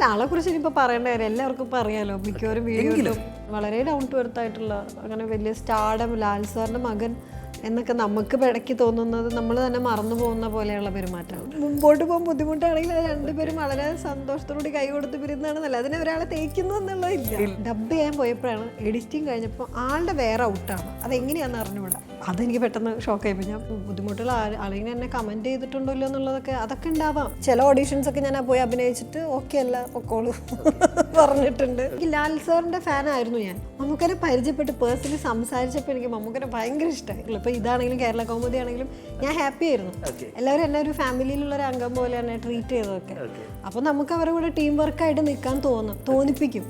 ആളെ കുറിച്ച് ഇനിയിപ്പോൾ പറയേണ്ട കാര്യം എല്ലാവർക്കും ഇപ്പം അറിയാലോ. മിക്കവാറും വീഡിയോയിലും വളരെ ഡൗൺ ടു എർത്ത് ആയിട്ടുള്ള അങ്ങനെ വലിയ സ്റ്റാർഡം, ലാൽ സാറിൻ്റെ മകൻ എന്നൊക്കെ നമുക്ക് ഇടയ്ക്ക് തോന്നുന്നത് നമ്മൾ തന്നെ മറന്നു പോകുന്ന പോലെയുള്ള പെരുമാറ്റമാണ്. മുമ്പോട്ട് പോകാൻ ബുദ്ധിമുട്ടാണെങ്കിൽ അത് രണ്ടുപേരും വളരെ സന്തോഷത്തോടുകൂടി കൈ കൊടുത്ത് പിരിയുന്നതാണെന്നല്ല, അതിനെ ഒരാളെ തേക്കുന്നു എന്നുള്ളതില്ല. ഡബ് ചെയ്യാൻ പോയപ്പോഴാണ് എഡിറ്റിങ് കഴിഞ്ഞപ്പോൾ ആളുടെ വേറെ ഔട്ടാണ്. അതെങ്ങനെയാണെന്ന് അറിഞ്ഞുകൂടാ. അതെനിക്ക് പെട്ടെന്ന് ഷോക്കായിപ്പോൾ. ഞാൻ ബുദ്ധിമുട്ടുള്ള ആളിങ്ങനെ എന്നെ കമൻറ്റ് ചെയ്തിട്ടുണ്ടല്ലോ എന്നുള്ളതൊക്കെ അതൊക്കെ ഉണ്ടാവാം. ചില ഓഡീഷൻസ് ഒക്കെ ഞാൻ പോയി അഭിനയിച്ചിട്ട് ഓക്കെ അല്ല പൊക്കോളൂ പറഞ്ഞിട്ടുണ്ട്. എനിക്ക് ലാൽ സാറിൻ്റെ ഫാനായിരുന്നു ഞാൻ. മമ്മൂക്കനെ പരിചയപ്പെട്ട് പേഴ്സണലി സംസാരിച്ചപ്പോൾ എനിക്ക് മമ്മൂക്കനെ ഭയങ്കര ഇഷ്ടമായിരുന്നു. ഇപ്പോൾ ഇതാണെങ്കിലും കേരള കൗമുദി ആണെങ്കിലും ഞാൻ ഹാപ്പി ആയിരുന്നു. എല്ലാവരും എന്നെ ഒരു ഫാമിലിയിലുള്ള ഒരു അംഗം പോലെ തന്നെ ട്രീറ്റ് ചെയ്തതൊക്കെ. അപ്പോൾ നമുക്ക് അവരുടെ കൂടെ ടീം വർക്കായിട്ട് നിൽക്കാൻ തോന്നിപ്പിക്കും.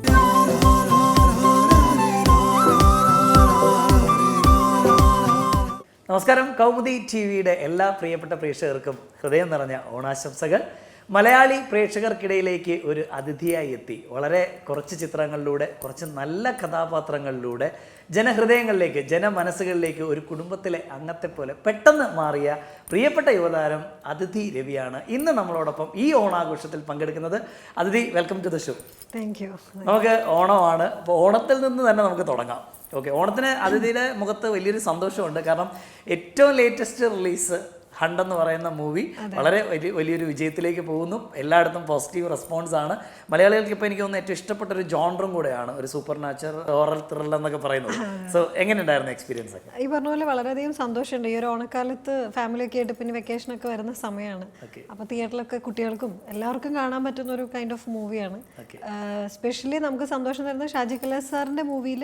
നമസ്കാരം. കൗമുദി ടിവിയുടെ എല്ലാ പ്രിയപ്പെട്ട പ്രേക്ഷകർക്കും ഹൃദയം നിറഞ്ഞ ഓണാശംസകൾ. മലയാളി പ്രേക്ഷകർക്കിടയിലേക്ക് ഒരു അതിഥിയായി എത്തി വളരെ കുറച്ച് ചിത്രങ്ങളിലൂടെ, കുറച്ച് നല്ല കഥാപാത്രങ്ങളിലൂടെ ജനഹൃദയങ്ങളിലേക്ക്, ജനമനസ്സുകളിലേക്ക് ഒരു കുടുംബത്തിലെ അംഗത്തെ പോലെ പെട്ടെന്ന് മാറിയ പ്രിയപ്പെട്ട യുവതാരം അതിഥി രവിയാണ് ഇന്ന് നമ്മളോടൊപ്പം ഈ ഓണാഘോഷത്തിൽ പങ്കെടുക്കുന്നത്. അതിഥി, welcome to the show. Thank you. നമുക്ക് ഓണമാണ്, അപ്പോൾ ഓണത്തിൽ നിന്ന് തന്നെ നമുക്ക് തുടങ്ങാം. ഓക്കെ, ഓണത്തിന് അതിഥിയുടെ മുഖത്ത് വലിയൊരു സന്തോഷമുണ്ട്. കാരണം ഏറ്റവും ലേറ്റസ്റ്റ് റിലീസ് ഹണ്ട് എന്ന് പറയുന്ന മൂവി വളരെ വലിയൊരു വിജയത്തിലേക്ക് പോകുന്നു. എല്ലായിടത്തും പോസിറ്റീവ് റെസ്പോൺസ് ആണ്. മലയാളികൾക്ക് ഇപ്പോൾ എനിക്ക് തോന്നുന്നു ഏറ്റവും ഇഷ്ടപ്പെട്ട ഒരു ജോണറും കൂടെയാണ് ഒരു സൂപ്പർ നാച്ചുറൽ ഹൊറർ ത്രില്ലർ എന്നൊക്കെ പറയുന്നത്. സോ എങ്ങനെയുണ്ടായിരുന്നു എക്സ്പീരിയൻസ് ഒക്കെ? ഈ പറഞ്ഞ പോലെ വളരെയധികം സന്തോഷമുണ്ട്. ഈ ഒരു ഓണക്കാലത്ത് ഫാമിലിയൊക്കെ ആയിട്ട് പിന്നെ വെക്കേഷനൊക്കെ വരുന്ന സമയമാണ്. അപ്പോൾ തിയേറ്ററിലൊക്കെ കുട്ടികൾക്കും എല്ലാവർക്കും കാണാൻ പറ്റുന്ന ഒരു കൈൻഡ് ഓഫ് മൂവിയാണ്. സ്പെഷ്യലി നമുക്ക് സന്തോഷം തരുന്നത് ഷാജി കൈലാസ് സാറിൻ്റെ മൂവിയിൽ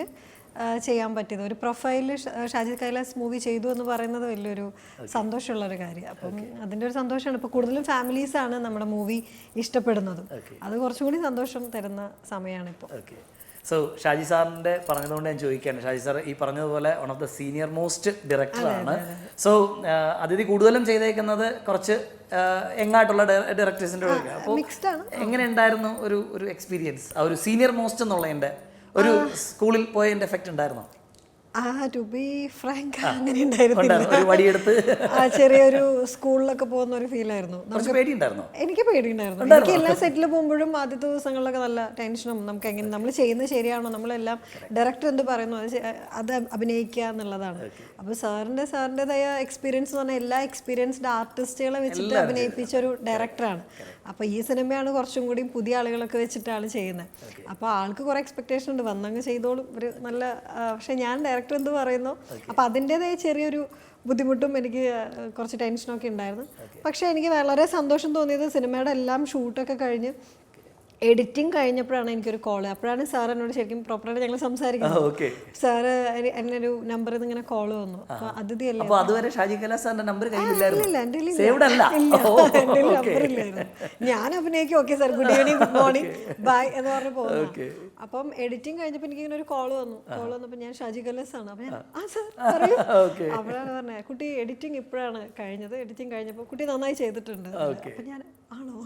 ചെയ്യാൻ പറ്റിയത്. ഒരു പ്രൊഫൈല് ഷാജി കൈലാസ് മൂവി ചെയ്തു എന്ന് പറയുന്നത് വലിയൊരു സന്തോഷമുള്ളൊരു കാര്യം. അപ്പം അതിൻ്റെ ഒരു സന്തോഷമാണ്. ഇപ്പോൾ കൂടുതലും ഫാമിലീസാണ് നമ്മുടെ മൂവി ഇഷ്ടപ്പെടുന്നതും. അത് കുറച്ചും കൂടി സന്തോഷം തരുന്ന സമയമാണ് ഇപ്പോൾ. സോ ഷാജി സാറിൻ്റെ പറഞ്ഞതുകൊണ്ട് ഞാൻ ചോദിക്കുകയാണ്. ഷാജി സാർ ഈ പറഞ്ഞതുപോലെ one of the senior most ഡയറക്ടറാണ്. സോ അതിഥി കൂടുതലും ചെയ്തേക്കുന്നത് കുറച്ച് യങ്ങായിട്ടുള്ള ഡയറക്ടേഴ്സിൻ്റെ കൂടെ. അപ്പോൾ എങ്ങനെ ഉണ്ടായിരുന്നു ഒരു എക്സ്പീരിയൻസ്? ആ ഒരു സീനിയർ മോസ്റ്റ് എന്നുള്ളതിൻ്റെ ഒരു സ്കൂളിൽ പോയതിൻ്റെ എഫക്റ്റ് ഉണ്ടായിരുന്നോ? ടു ബി ഫ്രാങ്ക് അങ്ങനെ ഉണ്ടായിരുന്നില്ല. ചെറിയൊരു സ്കൂളിലൊക്കെ പോകുന്ന ഒരു ഫീൽ ആയിരുന്നു. എനിക്ക് പേടിയുണ്ടായിരുന്നു. എനിക്ക് എല്ലാ സെറ്റിൽ പോകുമ്പോഴും ആദ്യത്തെ ദിവസങ്ങളിലൊക്കെ നല്ല ടെൻഷനും, നമുക്ക് എങ്ങനെ നമ്മൾ ചെയ്യുന്നത് ശരിയാണോ, നമ്മളെല്ലാം ഡയറക്ടർ എന്ത് പറയുന്നു അത് അഭിനയിക്കുക എന്നുള്ളതാണ്. അപ്പോൾ സാറിൻ്റെതായ എക്സ്പീരിയൻസ് എന്ന് പറഞ്ഞാൽ എല്ലാ എക്സ്പീരിയൻസ്ഡ് ആർട്ടിസ്റ്റുകളെ വെച്ചിട്ട് അഭിനയിപ്പിച്ച ഒരു ഡയറക്ടറാണ്. അപ്പോൾ ഈ സിനിമയാണ് കുറച്ചും കൂടി പുതിയ ആളുകളൊക്കെ വെച്ചിട്ടാണ് ചെയ്യുന്നത്. അപ്പോൾ ആൾക്ക് കുറേ എക്സ്പെക്ടേഷൻ ഉണ്ട്, വന്നങ്ങ് ചെയ്തോളും ഒരു നല്ല. പക്ഷേ ഞാൻ ഡയറക്ടർ എന്ത് പറയുന്നു, അപ്പോൾ അതിൻ്റെതായ ചെറിയൊരു ബുദ്ധിമുട്ടും എനിക്ക് കുറച്ച് ടെൻഷനൊക്കെ ഉണ്ടായിരുന്നു. പക്ഷേ എനിക്ക് വളരെ സന്തോഷം തോന്നിയത് സിനിമയുടെ എല്ലാം ഷൂട്ടൊക്കെ കഴിഞ്ഞ് എഡിറ്റിംഗ് കഴിഞ്ഞപ്പോഴാണ് എനിക്കൊരു കോള്. അപ്പോഴാണ് സാർ എന്നോട് ശരിക്കും പ്രോപ്പറായിട്ട് ഞങ്ങൾ സംസാരിക്കുന്നത്. സാറ് എന്നെ ഒരു നമ്പറിൽ നിന്ന് ഇങ്ങനെ കോള് വന്നു. അപ്പോൾ അതിഥിയല്ലേ, ഞാൻ അഭിനയിക്കും. Okay sir, good evening, good morning, bye എന്ന് പറഞ്ഞ് പോകുന്നു. അപ്പം എഡിറ്റിംഗ് കഴിഞ്ഞപ്പോൾ എനിക്ക് ഇങ്ങനെ ഒരു കോള് വന്നപ്പോൾ ഞാൻ ഷാജി കൈലാസ് ആണ്. അപ്പം ഞാൻ സാർ പറയൂ. അപ്പോഴാണ് പറഞ്ഞത്, കുട്ടി എഡിറ്റിംഗ് ഇപ്പോഴാണ് കഴിഞ്ഞത്, എഡിറ്റിംഗ് കഴിഞ്ഞപ്പോൾ കുട്ടി നന്നായി ചെയ്തിട്ടുണ്ട്. അപ്പം ഞാൻ ആണോ,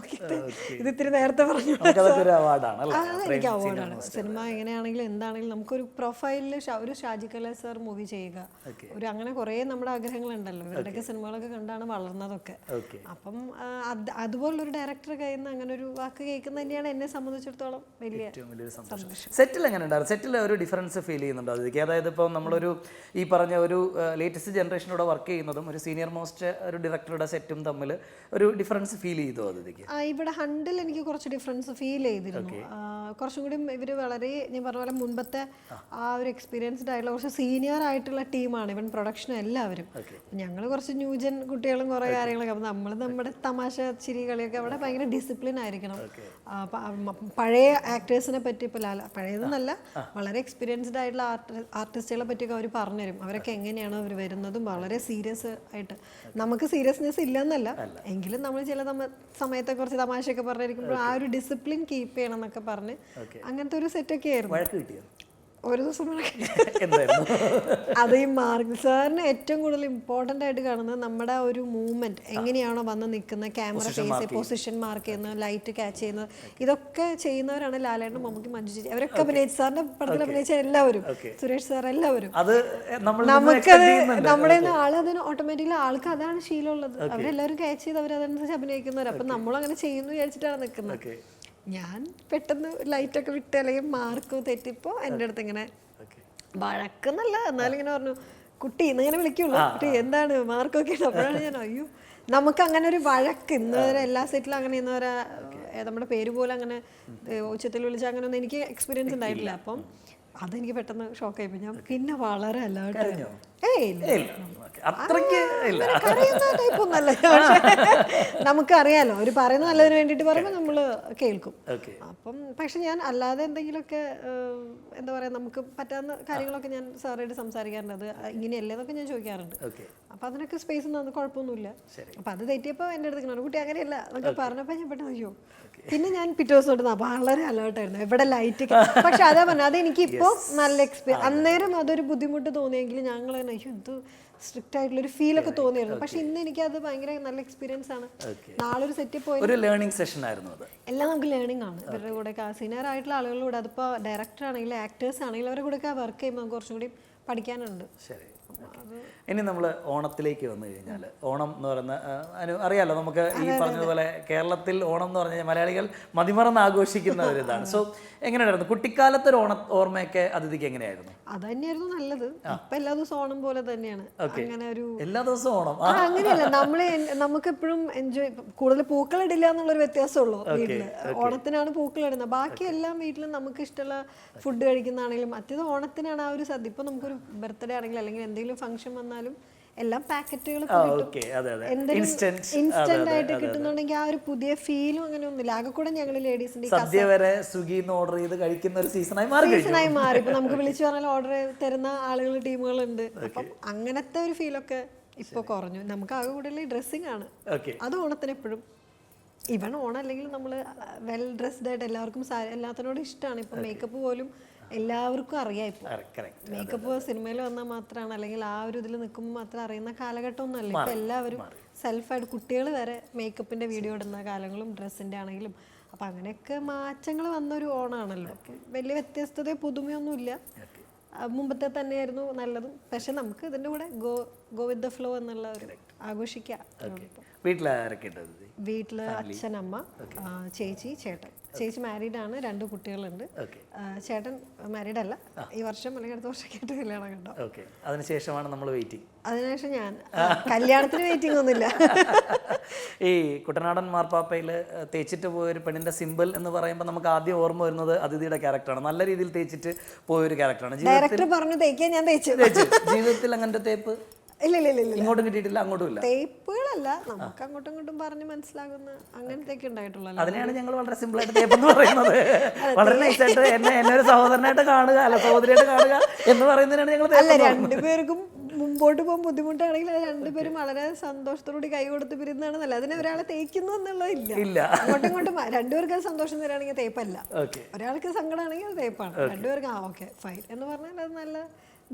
ഇത് ഇത്തിരി നേരത്തെ പറഞ്ഞു. എനിക്ക് അവാർഡാണ്. സിനിമ എങ്ങനെയാണെങ്കിലും എന്താണെങ്കിലും നമുക്കൊരു പ്രൊഫൈലിൽ ഒരു ഷാജി കൈലാസ് സാർ മൂവി ചെയ്യുക, ഒരു അങ്ങനെ കുറേ നമ്മുടെ ആഗ്രഹങ്ങളുണ്ടല്ലോ. ഇവരുടെയൊക്കെ സിനിമകളൊക്കെ കണ്ടാണ് വളർന്നതൊക്കെ. അപ്പം അതുപോലൊരു ഡയറക്ടർ കയ്യിൽ നിന്ന് അങ്ങനെ ഒരു വാക്ക് കേൾക്കുന്നത് തന്നെയാണ് എന്നെ സംബന്ധിച്ചിടത്തോളം വലിയ സന്തോഷം. സെറ്റിൽ എങ്ങനെ ഉണ്ടായിരുന്നു? സെറ്റിൽ ഒരു ഡിഫറൻസ് ഫീൽ ചെയ്യുന്നുണ്ടോ അതിലേക്ക്? അതായത് ഇപ്പം നമ്മളൊരു ഈ പറഞ്ഞ ഒരു ലേറ്റസ്റ്റ് ജനറേഷനോട് വർക്ക് ചെയ്യുന്നതും ഒരു സീനിയർ മോസ്റ്റ് ഒരു ഡയറക്ടറുടെ സെറ്റും തമ്മിൽ ഒരു ഡിഫറൻസ് ഫീൽ ചെയ്തോ അതിലേക്ക്? ഇവിടെ ഹണ്ടിൽ എനിക്ക് കുറച്ച് ഡിഫറൻസ് ഫീൽ ചെയ്തിരുന്നു. കുറച്ചും കൂടി ഇവർ വളരെ, ഞാൻ പറഞ്ഞ പോലെ മുൻപത്തെ ആ ഒരു എക്സ്പീരിയൻസ്ഡ് ആയിട്ടുള്ള കുറച്ച് സീനിയർ ആയിട്ടുള്ള ടീമാണ്. ഇവൻ പ്രൊഡക്ഷനും എല്ലാവരും. ഞങ്ങൾ കുറച്ച് ന്യൂജൻ കുട്ടികളും കുറേ കാര്യങ്ങളൊക്കെ. അപ്പം നമ്മൾ നമ്മുടെ തമാശ ചിരി കളിയൊക്കെ അവിടെ ഭയങ്കര ഡിസിപ്ലിൻ ആയിരിക്കണം. പഴയ ആക്ടേഴ്സിനെ പറ്റി, ഇപ്പോൾ പഴയതെന്നല്ല, വളരെ എക്സ്പീരിയൻസ്ഡ് ആയിട്ടുള്ള ആർട്ടിസ്റ്റുകളെ പറ്റിയൊക്കെ അവർ പറഞ്ഞുതരും. അവരൊക്കെ എങ്ങനെയാണ് അവർ വരുന്നതും വളരെ സീരിയസ് ആയിട്ട്. നമുക്ക് സീരിയസ്നെസ് ഇല്ലെന്നല്ല, എങ്കിലും നമ്മൾ ചില സമയത്തെ കുറച്ച് തമാശയൊക്കെ പറഞ്ഞിരിക്കുമ്പോൾ ആ ഒരു ഡിസിപ്ലിൻ കീപ്പ് ചെയ്യണം എന്നൊക്കെ പറഞ്ഞ് അങ്ങനത്തെ ഒരു സെറ്റൊക്കെ ആയിരുന്നു. ഒരു ദിവസം അത് ഈ മാർക്ക് സാറിന് ഏറ്റവും കൂടുതൽ ഇമ്പോർട്ടൻ്റ് ആയിട്ട് കാണുന്നത് നമ്മുടെ ഒരു മൂവ്മെൻറ്റ് എങ്ങനെയാണോ വന്ന് നിൽക്കുന്നത്, ക്യാമറ ഫേസ്, പൊസിഷൻ മാർക്ക് ചെയ്യുന്നത്, ലൈറ്റ് ക്യാച്ച് ചെയ്യുന്നത്, ഇതൊക്കെ ചെയ്യുന്നവരാണ് ലാലേട്ടൻ, മമ്മൂട്ടി, മഞ്ജു ചേച്ചി. അവരൊക്കെ അഭിനയിച്ചു. സാറിൻ്റെ പടത്തിൽ അഭിനയിച്ച എല്ലാവരും, സുരേഷ് സാർ, എല്ലാവരും. നമുക്കത് നമ്മുടെ ആളതിന് ഓട്ടോമാറ്റിക്കലി ആൾക്ക് അതാണ് ശീലമുള്ളത്. അവരെല്ലാവരും ക്യാച്ച് ചെയ്ത് അവരതനുസരിച്ച് അഭിനയിക്കുന്നവർ. അപ്പം നമ്മളങ്ങനെ ചെയ്യുന്നു വിചാരിച്ചിട്ടാണ് നിൽക്കുന്നത്. ഞാൻ പെട്ടെന്ന് ലൈറ്റൊക്കെ വിട്ട് അല്ലെങ്കിൽ മാർക്ക് തെറ്റിപ്പോൾ എൻ്റെ അടുത്ത് ഇങ്ങനെ വഴക്കെന്നല്ല എന്നാലും ഇങ്ങനെ പറഞ്ഞു കുട്ടി എന്നിങ്ങനെ വിളിക്കുള്ളൂ കുട്ടി എന്താണ് മാർക്കൊക്കെ അപ്പോഴാണ് ഞാൻ അയ്യോ നമുക്ക് അങ്ങനെ ഒരു വഴക്ക് ഇന്ന് വരെ എല്ലാ സെറ്റിലും അങ്ങനെ ഇന്ന് വരെ നമ്മുടെ പേര് പോലെ അങ്ങനെ ഉച്ചത്തിൽ വിളിച്ചാൽ അങ്ങനെ ഒന്നും എനിക്ക് എക്സ്പീരിയൻസ് ഉണ്ടായിട്ടില്ല. അപ്പം അതെനിക്ക് പെട്ടെന്ന് ഷോക്കായി പോയി. ഞാൻ പിന്നെ വളരെ അല്ലാണ്ട് ടൈപ്പൊന്നല്ല, നമുക്കറിയാലോ ഒരു പറയുന്ന നല്ലതിന് വേണ്ടിയിട്ട് പറയുമ്പോൾ നമ്മൾ കേൾക്കും. അപ്പം പക്ഷെ ഞാൻ അല്ലാതെ എന്തെങ്കിലുമൊക്കെ എന്താ പറയുക നമുക്ക് പറ്റാവുന്ന കാര്യങ്ങളൊക്കെ ഞാൻ സാറായിട്ട് സംസാരിക്കാറുണ്ട്. അത് ഇങ്ങനെയല്ലേ എന്നൊക്കെ ഞാൻ ചോദിക്കാറുണ്ട്. അപ്പം അതിനൊക്കെ സ്പേസ് ഒന്നും കുഴപ്പമൊന്നുമില്ല. അപ്പം അത് തെറ്റിയപ്പോൾ എൻ്റെ അടുത്ത് കുട്ടി അങ്ങനെയല്ല എന്നൊക്കെ പറഞ്ഞപ്പോൾ ഞാൻ പെട്ടെന്ന് അയ്യോ. പിന്നെ ഞാൻ പിറ്റേ ദിവസം തൊട്ട് വളരെ അലേർട്ടായിരുന്നു എവിടെ ലൈറ്റ്. പക്ഷെ അതാ പറഞ്ഞത് അതെനിക്ക് ഇപ്പോൾ നല്ല എക്സ്പീരിയൻസ്. അന്നേരം അതൊരു ബുദ്ധിമുട്ട് തോന്നിയെങ്കിൽ ഞങ്ങൾ തന്നെ അയ്യോ ഇത് സ്ട്രിക്റ്റ് ആയിട്ടുള്ളൊരു ഫീലൊക്കെ തോന്നിയായിരുന്നു. പക്ഷെ ഇന്ന് എനിക്ക് അത് ഭയങ്കര നല്ല എക്സ്പീരിയൻസ് ആണ്. നാളെ ഒരു സെറ്റിൽ പോയി ഒരു ലേണിംഗ് സെഷൻ ആയിരുന്നു അത്. എല്ലാം നമുക്ക് ലേണിംഗ് ആണ്. ഇവരുടെ കൂടെ സീനിയർ ആയിട്ടുള്ള ആളുകളുടെ അതിപ്പോൾ ഡയറക്ടർ ആണെങ്കിലും ആക്ടേഴ്സ് ആണെങ്കിലും അവരുടെ കൂടെ വർക്ക് ചെയ്യുമ്പോൾ നമുക്ക് കുറച്ചും കൂടി പഠിക്കാനുണ്ട്. ശരി. ഇനി നമ്മൾ ഓണത്തിലേക്ക് വന്നു കഴിഞ്ഞാൽ ഓണം എന്ന് പറയുന്ന അറിയാലോ നമുക്ക് ഈ പറഞ്ഞതുപോലെ കേരളത്തിൽ ഓണം എന്ന് പറഞ്ഞു കഴിഞ്ഞാൽ മലയാളികൾ മതിമറന്ന് ആഘോഷിക്കുന്ന ഒരു ഇതാണ്. സോ എങ്ങനെയായിരുന്നു കുട്ടിക്കാലത്തെ ഒരു ഓർമ്മയൊക്കെ അതിഥിക്ക് എങ്ങനെയായിരുന്നു? അത് തന്നെയായിരുന്നു നല്ലത്. ഇപ്പൊ എല്ലാ ദിവസവും ഓണം പോലെ തന്നെയാണ്. അങ്ങനെ ഒരു എല്ലാ ദിവസവും ഓണം അങ്ങനെയല്ല, നമുക്ക് എപ്പോഴും എൻജോയ്. കൂടുതൽ പൂക്കൾ ഇടില്ല എന്നുള്ളൊരു വ്യത്യാസമുള്ളൂ വീട്ടില്. ഓണത്തിനാണ് പൂക്കൾ ഇടുന്നത്. ബാക്കി എല്ലാം വീട്ടിലും നമുക്ക് ഇഷ്ടമുള്ള ഫുഡ് കഴിക്കുന്നതാണെങ്കിലും മറ്റേത് ഓണത്തിനാണ് ആ ഒരു സദ്യ. ഇപ്പൊ നമുക്കൊരു ബർത്ത്ഡേ ആണെങ്കിലും അല്ലെങ്കിൽ എന്തെങ്കിലും ഫംഗ്ഷൻ വന്നാലും എല്ലാം പാക്കറ്റുകൾ ഇൻസ്റ്റന്റ് ആയിട്ട് കിട്ടുന്നുണ്ടെങ്കിൽ ആ ഒരു പുതിയ ഫീലും അങ്ങനെ ഒന്നുമില്ല. ആകെ കൂടെ ഞങ്ങൾ ലേഡീസിന്റെ സീസണായി മാറി. ഇപ്പൊ നമുക്ക് വിളിച്ചു പറഞ്ഞാൽ ഓർഡർ തരുന്ന ആളുകൾ ടീമുകളുണ്ട്. അപ്പം അങ്ങനത്തെ ഒരു ഫീലൊക്കെ ഇപ്പൊ കുറഞ്ഞു. നമുക്ക് ആകെ കൂടുതൽ ഡ്രസ്സിംഗ് ആണ്. അത് ഓണത്തിന് എപ്പോഴും ഇവൺ ഓണം അല്ലെങ്കിൽ നമ്മൾ വെൽ ഡ്രസ്ഡ് ആയിട്ട് എല്ലാവർക്കും എല്ലാത്തിനോടും ഇഷ്ടമാണ്. ഇപ്പൊ മേക്കപ്പ് പോലും എല്ലാവർക്കും അറിയാം. ഇപ്പോൾ മേക്കപ്പ് സിനിമയിൽ വന്നാൽ മാത്രമാണ് അല്ലെങ്കിൽ ആ ഒരു ഇതിൽ നിൽക്കുമ്പോൾ മാത്രം അറിയുന്ന കാലഘട്ടമൊന്നും അല്ല. ഇപ്പം എല്ലാവരും സെൽഫായിട്ട് കുട്ടികൾ വരെ മേക്കപ്പിൻ്റെ വീഡിയോ ഇടുന്ന കാലങ്ങളും ഡ്രസ്സിൻ്റെ ആണെങ്കിലും. അപ്പം അങ്ങനെയൊക്കെ മാറ്റങ്ങൾ വന്നൊരു ഓണാണല്ലോ. വലിയ വ്യത്യസ്തതയോ പുതുമയൊന്നുമില്ല. മുമ്പത്തെ തന്നെയായിരുന്നു നല്ലതും. പക്ഷെ നമുക്ക് ഇതിൻ്റെ കൂടെ ഗോ വിത്ത് ദ ഫ്ലോ എന്നുള്ള ഒരു ആഘോഷിക്കാം. വീട്ടില് അച്ഛൻ, അമ്മ, ചേച്ചി, ചേട്ടൻ. ചേച്ചി മാരീഡ് ആണ്, 2 കുട്ടികളുണ്ട്. ചേട്ടൻ മാരീഡ് അല്ല, ഈ വർഷം അല്ലെങ്കിൽ അടുത്ത വർഷമൊക്കെ കല്യാണം കണ്ടോ. അതിനുശേഷമാണ് നമ്മൾ വെയിറ്റിംഗ്. അതിനുശേഷം ഞാൻ കല്യാണത്തിന് വെയിറ്റിംഗ് ഒന്നുമില്ല. ഈ കുട്ടനാടൻ മാർപ്പാപ്പയിൽ തേച്ചിട്ട് പോയൊരു പെണ്ണിന്റെ സിമ്പിൾ എന്ന് പറയുമ്പോൾ നമുക്ക് ആദ്യം ഓർമ്മ വരുന്നത് അതിഥിയുടെ ക്യാരക്ടറാണ്. നല്ല രീതിയിൽ തേച്ചിട്ട് പോയൊരു ക്യാരക്ടറാണ്. ഡയറക്ടർ പറഞ്ഞു തേക്കാൻ, ഞാൻ തേച്ചു. ജീവിതത്തിൽ അങ്ങനത്തെ തേപ്പ് ഇല്ല, ഇങ്ങോട്ടും കിട്ടിയിട്ടില്ല, അങ്ങോട്ടും ഇല്ല. തേപ്പുകളല്ല, നമുക്ക് അങ്ങോട്ടും ഇങ്ങോട്ടും പറഞ്ഞ് മനസ്സിലാകുന്ന അങ്ങനത്തെയൊക്കെ ഉണ്ടായിട്ടുള്ളൂ. അതിനെയാണ് ഞങ്ങൾ വളരെ സിമ്പിൾ ആയിട്ട് തേപ്പ് എന്ന് പറയുന്നത്. വളരെ നൈസായിട്ട് എന്നെ ഒരു സഹോദരനായിട്ട് കാണുക, അല്ല സഹോദരിയായിട്ട് കാണുക എന്ന് പറയുന്നതിനാണ് ഞങ്ങൾ. അല്ല, രണ്ടുപേർക്കും മുമ്പോട്ട് പോകാൻ ബുദ്ധിമുട്ടാണെങ്കിൽ അത് രണ്ടുപേരും വളരെ സന്തോഷത്തോടുകൂടി കൈ കൊടുത്ത് പിരിയുന്നതാണ് നല്ലത്. അതിനെ ഒരാളെ തേക്കുന്നു എന്നുള്ളതില്ല. അങ്ങോട്ടും ഇങ്ങോട്ടും രണ്ടുപേർക്ക് അത് സന്തോഷം തരാണെങ്കിൽ തേപ്പല്ല, ഒരാൾക്ക് സങ്കടമാണെങ്കിൽ അത് തേപ്പാണ്. രണ്ടുപേർക്ക് ഓക്കെ ഫൈൻ എന്ന് പറഞ്ഞാൽ അത് നല്ല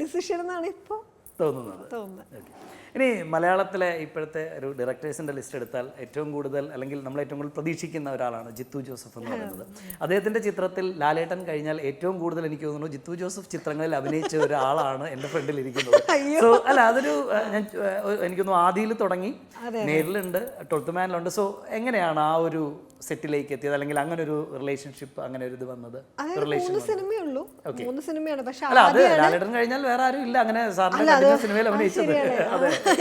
ഡിസിഷൻ എന്നാണ് ഇപ്പോൾ തോന്നുന്നത്. ഇനി മലയാളത്തിലെ ഇപ്പോഴത്തെ ഒരു ഡയറക്ടേഴ്സിൻ്റെ ലിസ്റ്റ് എടുത്താൽ ഏറ്റവും കൂടുതൽ അല്ലെങ്കിൽ നമ്മൾ ഏറ്റവും കൂടുതൽ പ്രതീക്ഷിക്കുന്ന ഒരാളാണ് ജിത്തു ജോസഫ് എന്ന് പറയുന്നത്. അദ്ദേഹത്തിൻ്റെ ചിത്രത്തിൽ ലാലേട്ടൻ കഴിഞ്ഞാൽ ഏറ്റവും കൂടുതൽ എനിക്ക് തോന്നുന്നു ജിത്തു ജോസഫ് ചിത്രങ്ങളിൽ അഭിനയിച്ച ഒരാളാണ് എൻ്റെ ഫ്രണ്ടിൽ ഇരിക്കുന്നത്. സോ അല്ല, അതൊരു ഞാൻ എനിക്കൊന്നു ആദിയിൽ തുടങ്ങി, നേരിലുണ്ട്, 12th മാനിലുണ്ട്. സോ എങ്ങനെയാണ് ആ ഒരു സെറ്റിലേക്ക് എത്തിയത്, അല്ലെങ്കിൽ അങ്ങനെ ഒരു റിലേഷൻഷിപ്പ്, അങ്ങനെ ഒരു ഇത് വന്നത്? 3 സിനിമയുള്ളൂ, 3 സിനിമയാണ്. പക്ഷെ അത് ലാലേട്ടൻ കഴിഞ്ഞാൽ വേറെ ആരും ഇല്ല അങ്ങനെ സാറിന്റെ സിനിമയിൽ അഭിനയിച്ചത്.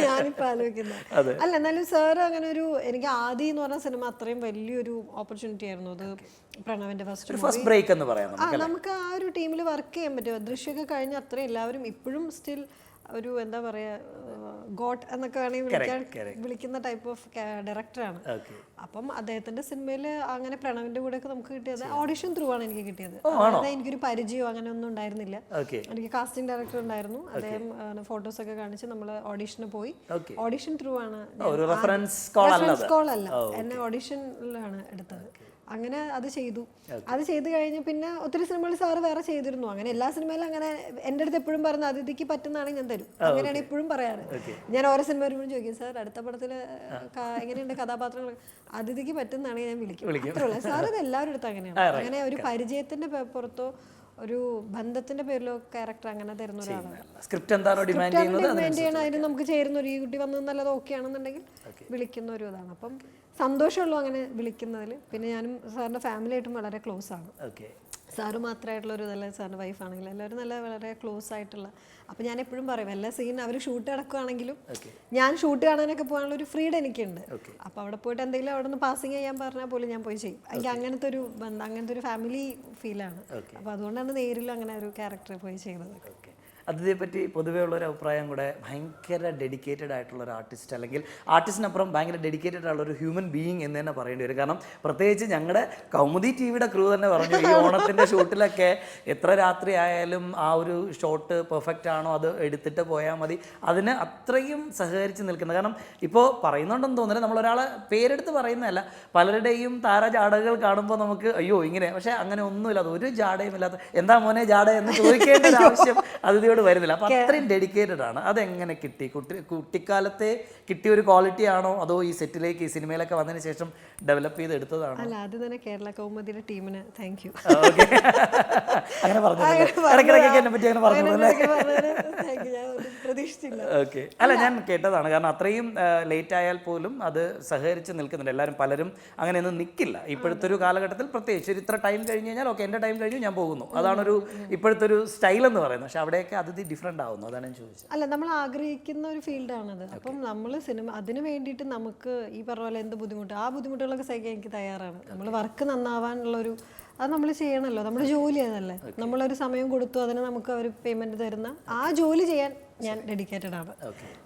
ഞാനിപ്പോ ആലോചിക്കുന്നത് അല്ല, എന്നാലും സാർ അങ്ങനെ ഒരു, എനിക്ക് ആദി എന്ന് പറഞ്ഞ സിനിമ അത്രയും വലിയൊരു ഓപ്പർച്യൂണിറ്റി ആയിരുന്നു. അത് പ്രണവിന്റെ ഫസ്റ്റ് ബ്രേക്ക് എന്ന് പറയാം. നമുക്ക് ആ ഒരു ടീമിൽ വർക്ക് ചെയ്യാൻ പറ്റും. ദൃശ്യമൊക്കെ കഴിഞ്ഞ അത്രയും എല്ലാവരും ഇപ്പോഴും സ്റ്റിൽ ഒരു എന്താ പറയാ ഗോഡ് എന്നൊക്കെ വേണമെങ്കിൽ വിളിക്കുന്ന ടൈപ്പ് ഓഫ് ഡയറക്ടറാണ്. അപ്പം അദ്ദേഹത്തിന്റെ സിനിമയിൽ അങ്ങനെ പ്രണവിന്റെ കൂടെ ഒക്കെ നമുക്ക് കിട്ടിയത് ഓഡിഷൻ ത്രൂ ആണ് എനിക്ക് കിട്ടിയത്. അതായത് എനിക്കൊരു പരിചയമോ അങ്ങനെ ഒന്നും ഉണ്ടായിരുന്നില്ല. എനിക്ക് കാസ്റ്റിംഗ് ഡയറക്ടർ ഉണ്ടായിരുന്നു. അദ്ദേഹം ഫോട്ടോസ് ഒക്കെ കാണിച്ച് നമ്മൾ ഓഡിഷന് പോയി. ഓഡിഷൻ ത്രൂ ആണ്, റെഫറൻസ് കോൾ അല്ല, എന്നെ ഓഡിഷനിലാണ് എടുത്തത്. അങ്ങനെ അത് ചെയ്തു. അത് ചെയ്ത് കഴിഞ്ഞ് പിന്നെ ഒത്തിരി സിനിമകൾ സാറ് വേറെ ചെയ്തിരുന്നു. അങ്ങനെ എല്ലാ സിനിമയിലും അങ്ങനെ എൻ്റെ അടുത്ത് എപ്പോഴും പറയുന്ന അതിഥിക്ക് പറ്റുന്നതാണെങ്കിൽ ഞാൻ തരും, അങ്ങനെയാണ് എപ്പോഴും പറയാറ്. ഞാൻ ഓരോ സിനിമ വരുമ്പോഴും ചോദിക്കും, സാർ അടുത്ത പടത്തിൽ എങ്ങനെയുണ്ട് കഥാപാത്രങ്ങൾ, അതിഥിക്ക് പറ്റുന്നതാണെങ്കിൽ ഞാൻ വിളിക്കും. അത്രയുള്ളൂ. സാർ ഇത് എല്ലാവരും അടുത്ത് അങ്ങനെയാണ്. അങ്ങനെ ഒരു പരിചയത്തിന്റെ പുറത്തോ ഒരു ബന്ധത്തിന്റെ പേരിലോ ക്യാരക്ടർ അങ്ങനെ തരുന്ന ഒരാളാണ്. സ്ക്രിപ്റ്റ് എന്താണോ ഡിമാൻഡ് ചെയ്യുന്നത് അതിന് നമുക്ക് ചേരുന്ന ഒരു ഈ കുട്ടി വന്നത് നല്ലത് ഓക്കെ ആണെന്നുണ്ടെങ്കിൽ വിളിക്കുന്ന ഒരു ഇതാണ്. അപ്പം സന്തോഷമുള്ളൂ അങ്ങനെ വിളിക്കുന്നതിൽ. പിന്നെ ഞാനും സാറിൻ്റെ ഫാമിലിയായിട്ടും വളരെ ക്ലോസ് ആണ്. ഓക്കെ. സാറ് മാത്രമായിട്ടുള്ള ഒരു നല്ല സാറിൻ്റെ വൈഫാണെങ്കിലും എല്ലാവരും നല്ല വളരെ ക്ലോസ് ആയിട്ടുള്ള. അപ്പോൾ ഞാൻ എപ്പോഴും പറയും എല്ലാ സീൻ അവർ ഷൂട്ട് നടക്കുകയാണെങ്കിലും ഞാൻ ഷൂട്ട് കാണാനൊക്കെ പോകാനുള്ള ഒരു ഫ്രീഡം എനിക്കുണ്ട്. അപ്പോൾ അവിടെ പോയിട്ട് എന്തെങ്കിലും അവിടെ നിന്ന് പാസിങ് ചെയ്യാൻ പറഞ്ഞാൽ പോലും ഞാൻ പോയി ചെയ്യും. എനിക്ക് അങ്ങനത്തെ ഒരു ബന്ധം, അങ്ങനത്തെ ഒരു ഫാമിലി ഫീലാണ്. അപ്പോൾ അതുകൊണ്ടാണ് നേരിലും അങ്ങനെ ഒരു ക്യാരക്ടർ പോയി ചെയ്യുന്നത്. അതിനെ പറ്റി പൊതുവേ ഉള്ളൊരു അഭിപ്രായം കൂടെ ഭയങ്കര ഡെഡിക്കേറ്റഡ് ആയിട്ടുള്ള ഒരു ആർട്ടിസ്റ്റ്, അല്ലെങ്കിൽ ആർട്ടിസ്റ്റിനപ്പുറം ഭയങ്കര ഡെഡിക്കേറ്റഡ് ആയിട്ടുള്ള ഒരു ഹ്യൂമൻ ബീയിങ് എന്ന് തന്നെ പറയേണ്ടി വരും. കാരണം പ്രത്യേകിച്ച് ഞങ്ങളുടെ കൗമുദി ടിവിയുടെ ക്രൂ തന്നെ പറഞ്ഞു, ഈ ഓണത്തിൻ്റെ ഷൂട്ടിലൊക്കെ എത്ര രാത്രി ആയാലും ആ ഒരു ഷോട്ട് പെർഫെക്റ്റ് ആണോ അത് എടുത്തിട്ട് പോയാൽ മതി, അതിന് അത്രയും സഹകരിച്ച് നിൽക്കുന്നത്. കാരണം ഇപ്പോൾ പറയുന്നുണ്ടെന്ന് തോന്നുന്നില്ല, നമ്മളൊരാളെ പേരെടുത്ത് പറയുന്നതല്ല, പലരുടെയും താരജാടകൾ കാണുമ്പോൾ നമുക്ക് അയ്യോ ഇങ്ങനെ, പക്ഷേ അങ്ങനെ ഒന്നുമില്ലാതെ ഒരു ജാടയും ഇല്ലാത്ത എന്താ മോനെ ജാട എന്ന് ചോദിക്കേണ്ട ഒരു ആവശ്യം അതിഥിയോട് വരുന്നില്ല. അപ്പൊ അത്രയും ഡെഡിക്കേറ്റഡ് ആണ്. അതെങ്ങനെ കിട്ടി? കുട്ടിക്കാലത്തെ കിട്ടിയ ഒരു ക്വാളിറ്റി ആണോ അതോ ഈ സെറ്റിലേക്ക് ഈ സിനിമയിലൊക്കെ വന്നതിന് ശേഷം ഡെവലപ്പ് ചെയ്ത് എടുത്തതാണോ? അല്ല, അത് തന്നെ കേരള കൗമുദിയുടെ ടീമിന് താങ്ക് യു. അങ്ങനെ പറഞ്ഞു ഇടയ്ക്കിടയ്ക്ക് എന്നെ പറ്റി അങ്ങനെ പറഞ്ഞതല്ലേ? പ്രതീക്ഷിച്ചില്ല. ഓക്കെ. അല്ല, ഞാൻ കേട്ടതാണ്. കാരണം അത്രയും ലേറ്റ് ആയാൽ പോലും അത് സഹകരിച്ച് നിൽക്കുന്നുണ്ട്. എല്ലാവരും പലരും അങ്ങനെയൊന്നും നിൽക്കില്ല ഇപ്പോഴത്തെ ഒരു കാലഘട്ടത്തിൽ. പ്രത്യേകിച്ച് ഇത്ര ടൈം കഴിഞ്ഞ് കഴിഞ്ഞാൽ ഓക്കെ എൻ്റെ ടൈം കഴിഞ്ഞു ഞാൻ പോകുന്നു, അതാണൊരു ഇപ്പോഴത്തെ ഒരു സ്റ്റൈൽ എന്ന് പറയുന്നത്. പക്ഷെ അവിടെയൊക്കെ അതിഥി ഡിഫറെൻ്റ് ആവുന്നു, അതാണ് ഞാൻ ചോദിച്ചത്. അല്ല, നമ്മൾ ആഗ്രഹിക്കുന്ന ഒരു ഫീൽഡാണത്. അപ്പം നമ്മൾ സിനിമ അതിന് വേണ്ടിയിട്ട് നമുക്ക് ഈ പറഞ്ഞ പോലെ എന്ത് ബുദ്ധിമുട്ട്, ആ ബുദ്ധിമുട്ടുകളൊക്കെ സഹിക്കാൻ എനിക്ക് തയ്യാറാണ്. നമ്മൾ വർക്ക് നന്നാവാനുള്ളൊരു അത് നമ്മൾ ചെയ്യണമല്ലോ, നമ്മുടെ ജോലിയാണല്ലേ. നമ്മളൊരു സമയം കൊടുത്തു, അതിന് നമുക്ക് അവർ പേയ്മെൻറ്റ് തരുന്ന ആ ജോലി ചെയ്യാൻ ഞാൻ ഡെഡിക്കേറ്റഡ് ആണ്.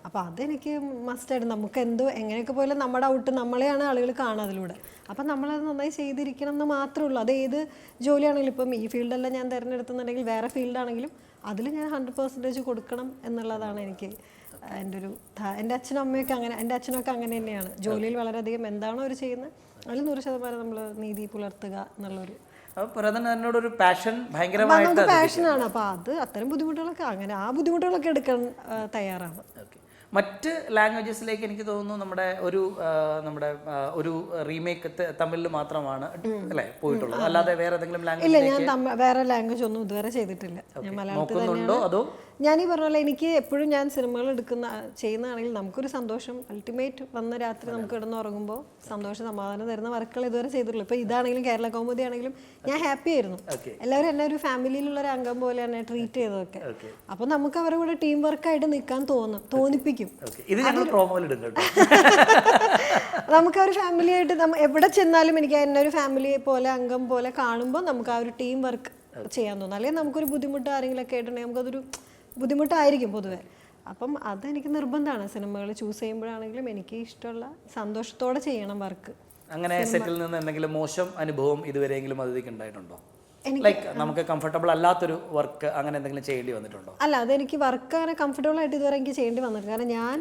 അപ്പോൾ അതെനിക്ക് മസ്റ്റായിട്ട് നമുക്ക് എന്തോ എങ്ങനെയൊക്കെ പോലും നമ്മുടെ ഔട്ട് നമ്മളെയാണ് ആളുകൾ കാണുക അതിലൂടെ. അപ്പം നമ്മളത് നന്നായി ചെയ്തിരിക്കണം എന്ന് മാത്രമേ ഉള്ളൂ. അത് ഏത് ജോലിയാണെങ്കിലും, ഇപ്പം ഈ ഫീൽഡെല്ലാം ഞാൻ തിരഞ്ഞെടുത്തുന്നുണ്ടെങ്കിൽ വേറെ ഫീൽഡാണെങ്കിലും അതിൽ ഞാൻ 100% കൊടുക്കണം എന്നുള്ളതാണ് എനിക്ക് എൻ്റെ അച്ഛനും അമ്മയൊക്കെ അങ്ങനെ, എൻ്റെ അച്ഛനൊക്കെ അങ്ങനെ തന്നെയാണ്. ജോലിയിൽ വളരെയധികം എന്താണോ അവർ ചെയ്യുന്നത് അതിൽ 100% നമ്മൾ നീതി പുലർത്തുക എന്നുള്ളൊരു എന്നോടൊരു പാഷൻ ഭയങ്കരമായിട്ട് പാഷനാണ്. അപ്പോൾ അത് അത്തരം ബുദ്ധിമുട്ടുകളൊക്കെ അങ്ങനെ ആ ബുദ്ധിമുട്ടുകളൊക്കെ എടുക്കാൻ തയ്യാറാണ്. മറ്റ് ലാംഗ്വേജസിലേക്ക് എനിക്ക് തോന്നുന്നു നമ്മുടെ ഒരു റീമേക്ക് തമിഴിൽ മാത്രമാണ് അല്ലേ പോയിട്ടുള്ളത്, അല്ലാതെ വേറെ ഏതെങ്കിലും ഇല്ല, ഞാൻ വേറെ ലാംഗ്വേജ് ഒന്നും ഇതുവരെ ചെയ്തിട്ടില്ല. ഞാൻ മലയാളത്തിൽ നോക്കുന്നുണ്ടോ അതോ? ഞാൻ ഈ പറഞ്ഞ പോലെ എനിക്ക് എപ്പോഴും ഞാൻ സിനിമകൾ ചെയ്യുന്നതാണെങ്കിൽ നമുക്കൊരു സന്തോഷം, അൾട്ടിമേറ്റ് വന്ന രാത്രി നമുക്ക് കിടന്നുറങ്ങുമ്പോൾ സന്തോഷം സമാധാനം തരുന്ന വർക്കുകൾ ഇതുവരെ ചെയ്തിട്ടുള്ളൂ. ഇപ്പോൾ ഇതാണെങ്കിലും കേരള കൗമുദി ആണെങ്കിലും ഞാൻ ഹാപ്പി ആയിരുന്നു. എല്ലാവരും എന്നെ ഒരു ഫാമിലിയിലുള്ള ഒരു അംഗം പോലെ എന്നെ ട്രീറ്റ് ചെയ്തതൊക്കെ. അപ്പോൾ നമുക്ക് അവരുടെ കൂടെ ടീം വർക്കായിട്ട് നിൽക്കാൻ തോന്നിപ്പിക്കും. നമുക്ക് ആ ഒരു ഫാമിലി ആയിട്ട് എവിടെ ചെന്നാലും എനിക്ക് എന്നെ ഒരു ഫാമിലി പോലെ അംഗം പോലെ കാണുമ്പോൾ നമുക്ക് ആ ഒരു ടീം വർക്ക് ചെയ്യാൻ തോന്നും. അല്ലെങ്കിൽ നമുക്കൊരു ബുദ്ധിമുട്ട് ആരെങ്കിലുമൊക്കെ ആയിട്ടുണ്ടെങ്കിൽ നമുക്കതൊരു ബുദ്ധിമുട്ടായിരിക്കും പൊതുവെ. അപ്പം അതെനിക്ക് നിർബന്ധമാണ്. സിനിമകൾ ചൂസ് ചെയ്യുമ്പോഴാണെങ്കിലും എനിക്ക് ഇഷ്ടമുള്ള സന്തോഷത്തോടെ ചെയ്യണം വർക്ക്. അങ്ങനെ സെറ്റിൽ നിന്ന് എന്തെങ്കിലും മോശം അനുഭവം ഇതുവരെയെങ്കിലും അതിഥിക്ക് ഉണ്ടായിട്ടുണ്ടോ? ലൈക്ക് നമുക്ക് കംഫർട്ടബിൾ അല്ലാത്തൊരു വർക്ക് അങ്ങനെ എന്തെങ്കിലും ചെയ്യേണ്ടി വന്നിട്ടുണ്ടോ? അല്ല, അതെനിക്ക് വർക്ക് അങ്ങനെ കംഫർട്ടബിൾ ആയിട്ട് ഇതുവരെ എനിക്ക് ചെയ്യേണ്ടി വന്നിട്ടില്ല. കാരണം ഞാൻ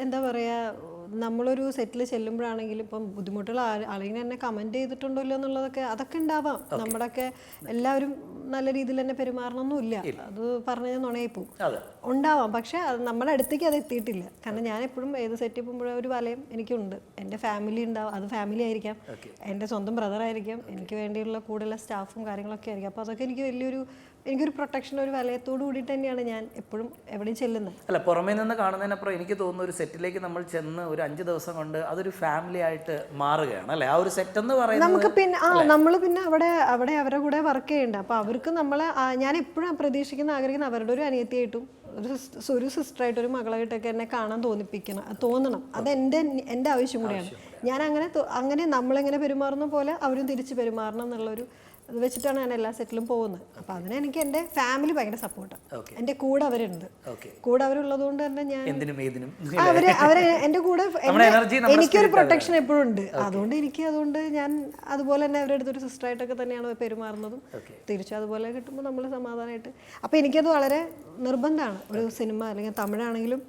എന്താ പറയുക, നമ്മളൊരു സെറ്റിൽ ചെല്ലുമ്പോഴാണെങ്കിലും ഇപ്പം ബുദ്ധിമുട്ടുകൾ ആരെങ്കിലും എന്നെ കമൻറ്റ് ചെയ്തിട്ടുണ്ടോ ഇല്ലോ എന്നുള്ളതൊക്കെ അതൊക്കെ ഉണ്ടാവാം. നമ്മുടെയൊക്കെ എല്ലാവരും നല്ല രീതിയിൽ തന്നെ പെരുമാറണമെന്നില്ല, അത് പറഞ്ഞു ഞാൻ നുണയിപ്പോവും, ഉണ്ടാവാം. പക്ഷെ അത് നമ്മുടെ അടുത്തേക്ക് അത് എത്തിയിട്ടില്ല. കാരണം ഞാൻ എപ്പോഴും ഏത് സെറ്റ് പോകുമ്പോഴും ഒരു വലയം എനിക്കുണ്ട്. എൻ്റെ ഫാമിലി ഉണ്ടാവും, അത് ഫാമിലി ആയിരിക്കാം, എൻ്റെ സ്വന്തം ബ്രദറായിരിക്കാം, എനിക്ക് വേണ്ടിയുള്ള കൂടുതലുള്ള സ്റ്റാഫും കാര്യങ്ങളൊക്കെ ആയിരിക്കും. അപ്പോൾ അതൊക്കെ എനിക്കൊരു പ്രൊട്ടക്ഷൻ, ഒരു വലയത്തോട് കൂടിയിട്ട് തന്നെയാണ് ഞാൻ എപ്പോഴും എവിടെയും ചെല്ലുന്നത്. അല്ല, പുറമേ നിന്ന് കാണുന്നതിനപ്പുറം എനിക്ക് തോന്നുന്നു ഒരു സെറ്റിലേക്ക് നമ്മൾ ചെന്ന് ഒരു 5 ദിവസം കൊണ്ട് അതൊരു ഫാമിലി ആയിട്ട് മാറുകയാണ് അല്ലേ? ആ ഒരു സെറ്റ് എന്ന് പറയുന്നത് നമുക്ക് പിന്നെ നമ്മൾ പിന്നെ അവിടെ അവരുടെ കൂടെ വർക്ക് ചെയ്യണ്ട. അപ്പോൾ അവർക്ക് നമ്മളെ ഞാൻ എപ്പോഴും പ്രതീക്ഷിക്കുന്ന ആഗ്രഹിക്കുന്ന അവരുടെ ഒരു അനിയത്തിയായിട്ടും ഒരു സിസ്റ്ററായിട്ട് ഒരു മകളായിട്ടൊക്കെ എന്നെ കാണാൻ തോന്നണം. അത് എൻ്റെ ആവശ്യം കൂടിയാണ്. ഞാൻ അങ്ങനെ നമ്മളെങ്ങനെ പെരുമാറുന്ന പോലെ അവരും തിരിച്ച് പെരുമാറണം എന്നുള്ളൊരു അത് വെച്ചിട്ടാണ് ഞാൻ എല്ലാ സെറ്റിലും പോകുന്നത്. അപ്പം അതിന് എനിക്ക് എൻ്റെ ഫാമിലി ഭയങ്കര സപ്പോർട്ടാണ്. എൻ്റെ കൂടെ അവരുണ്ട്. കൂടെ അവരുള്ളത് കൊണ്ട് തന്നെ ഞാൻ അവരെ എൻ്റെ കൂടെ എനിക്കൊരു പ്രൊട്ടക്ഷൻ എപ്പോഴും ഉണ്ട്. അതുകൊണ്ട് ഞാൻ അതുപോലെ തന്നെ അവരുടെ അടുത്തൊരു സിസ്റ്ററായിട്ടൊക്കെ തന്നെയാണ് പെരുമാറുന്നതും. തിരിച്ചും അതുപോലെ കിട്ടുമ്പോൾ നമ്മൾ സമാധാനമായിട്ട്. അപ്പോൾ എനിക്കത് വളരെ നിർബന്ധമാണ്. ഒരു സിനിമ അല്ലെങ്കിൽ തമിഴാണെങ്കിലും